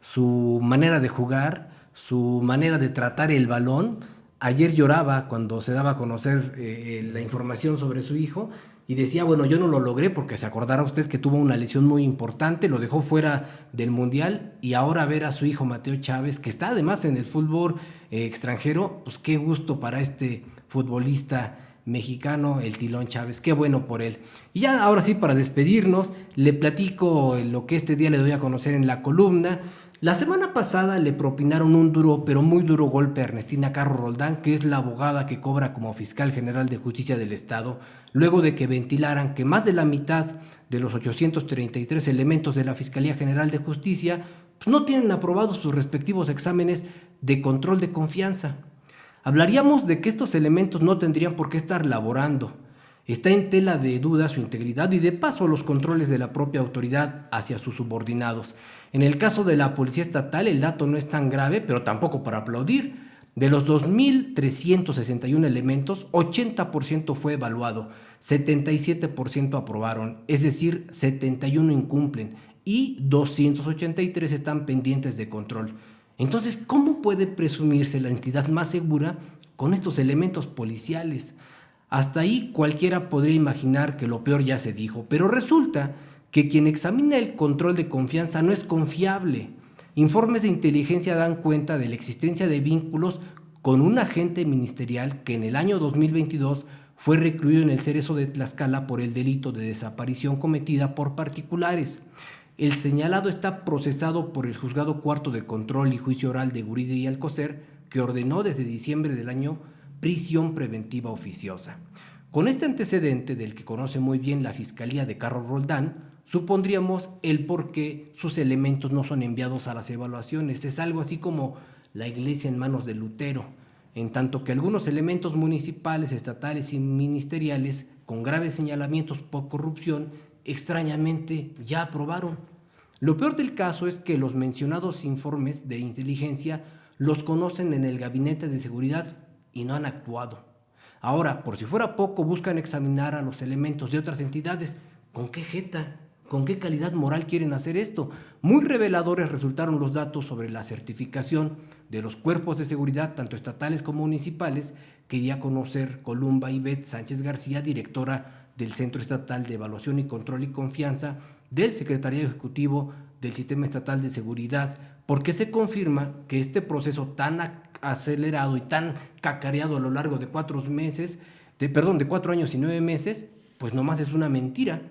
su manera de jugar, su manera de tratar el balón. Ayer lloraba cuando se daba a conocer la información sobre su hijo, y decía, bueno, yo no lo logré porque se acordará usted que tuvo una lesión muy importante, lo dejó fuera del Mundial, y ahora ver a su hijo Mateo Chávez, que está además en el fútbol extranjero, pues qué gusto para este futbolista mexicano, el Tilón Chávez, qué bueno por él. Y ya ahora sí, para despedirnos, le platico lo que este día le doy a conocer en la columna. La semana pasada le propinaron un duro, pero muy duro golpe a Ernestina Carro Roldán, que es la abogada que cobra como fiscal general de justicia del Estado, luego de que ventilaran que más de la mitad de los 833 elementos de la Fiscalía General de Justicia pues no tienen aprobados sus respectivos exámenes de control de confianza. Hablaríamos de que estos elementos no tendrían por qué estar laborando. Está en tela de duda su integridad y de paso los controles de la propia autoridad hacia sus subordinados. En el caso de la Policía Estatal el dato no es tan grave, pero tampoco para aplaudir. De los 2.361 elementos, 80% fue evaluado, 77% aprobaron, es decir, 71 incumplen y 283 están pendientes de control. Entonces, ¿cómo puede presumirse la entidad más segura con estos elementos policiales? Hasta ahí cualquiera podría imaginar que lo peor ya se dijo, pero resulta que quien examina el control de confianza no es confiable. Informes de inteligencia dan cuenta de la existencia de vínculos con un agente ministerial que en el año 2022 fue recluido en el Cerezo de Tlaxcala por el delito de desaparición cometida por particulares. El señalado está procesado por el Juzgado Cuarto de Control y Juicio Oral de Guridi y Alcocer, que ordenó desde diciembre del año prisión preventiva oficiosa. Con este antecedente, del que conoce muy bien la Fiscalía de Carro Roldán, supondríamos el por qué sus elementos no son enviados a las evaluaciones. Es algo así como la iglesia en manos de Lutero, en tanto que algunos elementos municipales, estatales y ministeriales con graves señalamientos por corrupción, extrañamente ya aprobaron. Lo peor del caso es que los mencionados informes de inteligencia los conocen en el Gabinete de Seguridad y no han actuado. Ahora, por si fuera poco, buscan examinar a los elementos de otras entidades. ¿Con qué jeta? ¿Con qué calidad moral quieren hacer esto? Muy reveladores resultaron los datos sobre la certificación de los cuerpos de seguridad, tanto estatales como municipales, que dio a conocer Columba Ivette Sánchez García, directora del Centro Estatal de Evaluación y Control y Confianza del Secretariado Ejecutivo del Sistema Estatal de Seguridad, porque se confirma que este proceso tan acelerado y tan cacareado a lo largo de 4 años y 9 meses, pues nomás es una mentira.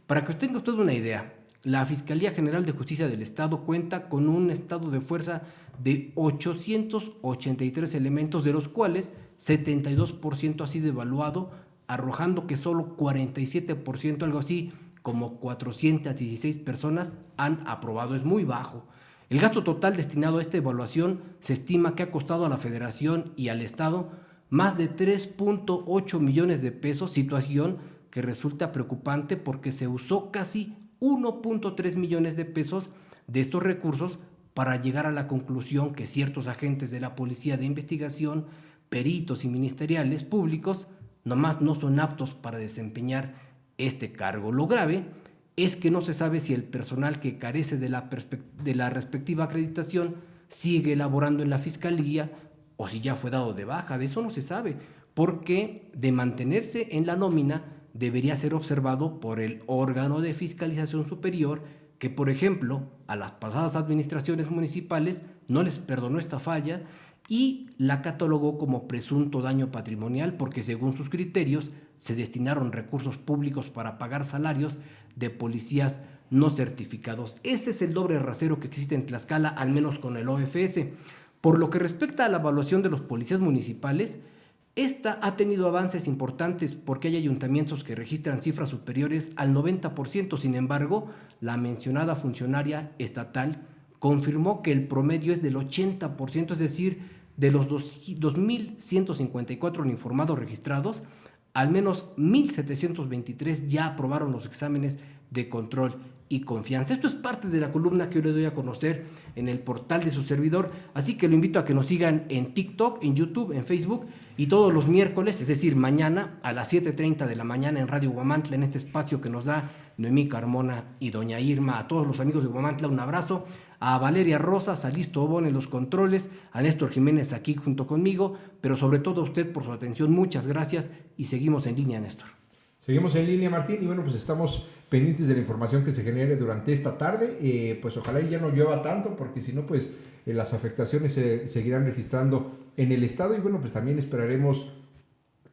Para que tenga usted una idea, la Fiscalía General de Justicia del Estado cuenta con un estado de fuerza de 883 elementos, de los cuales 72% ha sido evaluado, arrojando que solo 47%, algo así como 416 personas, han aprobado. Es muy bajo. El gasto total destinado a esta evaluación se estima que ha costado a la Federación y al Estado más de 3.8 millones de pesos, situación que resulta preocupante porque se usó casi 1.3 millones de pesos de estos recursos para llegar a la conclusión que ciertos agentes de la Policía de Investigación, peritos y ministeriales públicos nomás no son aptos para desempeñar este cargo. Lo grave es que no se sabe si el personal que carece de la respectiva acreditación sigue elaborando en la Fiscalía o si ya fue dado de baja. De eso no se sabe, porque de mantenerse en la nómina debería ser observado por el órgano de fiscalización superior que, por ejemplo, a las pasadas administraciones municipales no les perdonó esta falla y la catalogó como presunto daño patrimonial porque según sus criterios se destinaron recursos públicos para pagar salarios de policías no certificados. Ese es el doble rasero que existe en Tlaxcala, al menos con el OFS. Por lo que respecta a la evaluación de los policías municipales, esta ha tenido avances importantes porque hay ayuntamientos que registran cifras superiores al 90%. Sin embargo, la mencionada funcionaria estatal confirmó que el promedio es del 80%, es decir, de los 2.154 uniformados registrados, al menos 1.723 ya aprobaron los exámenes de control y confianza. Esto es parte de la columna que yo le doy a conocer en el portal de su servidor, así que lo invito a que nos sigan en TikTok, en YouTube, en Facebook y todos los miércoles, es decir, mañana a las 7:30 de la mañana en Radio Huamantla, en este espacio que nos da Noemí Carmona y doña Irma. A todos los amigos de Huamantla un abrazo, a Valeria Rosas, a Listo Obón en los controles, a Néstor Jiménez aquí junto conmigo, pero sobre todo a usted por su atención, muchas gracias y seguimos en línea, Néstor. Seguimos en línea, Martín, y bueno, pues estamos pendientes de la información que se genere durante esta tarde. Pues ojalá ya no llueva tanto, porque si no, pues las afectaciones se seguirán registrando en el estado. Y bueno, pues también esperaremos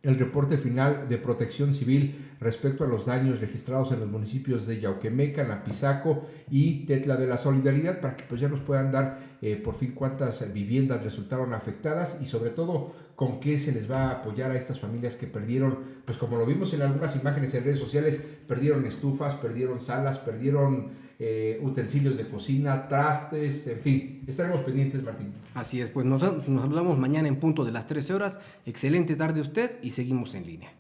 el reporte final de Protección Civil respecto a los daños registrados en los municipios de Yauquemeca, Napizaco y Tetla de la Solidaridad, para que pues ya nos puedan dar por fin cuántas viviendas resultaron afectadas y sobre todo con qué se les va a apoyar a estas familias que perdieron, pues como lo vimos en algunas imágenes en redes sociales, perdieron estufas, perdieron salas, perdieron utensilios de cocina, trastes, en fin, estaremos pendientes, Martín. Así es, pues nos hablamos mañana en punto de las 13 horas. Excelente tarde usted y seguimos en línea.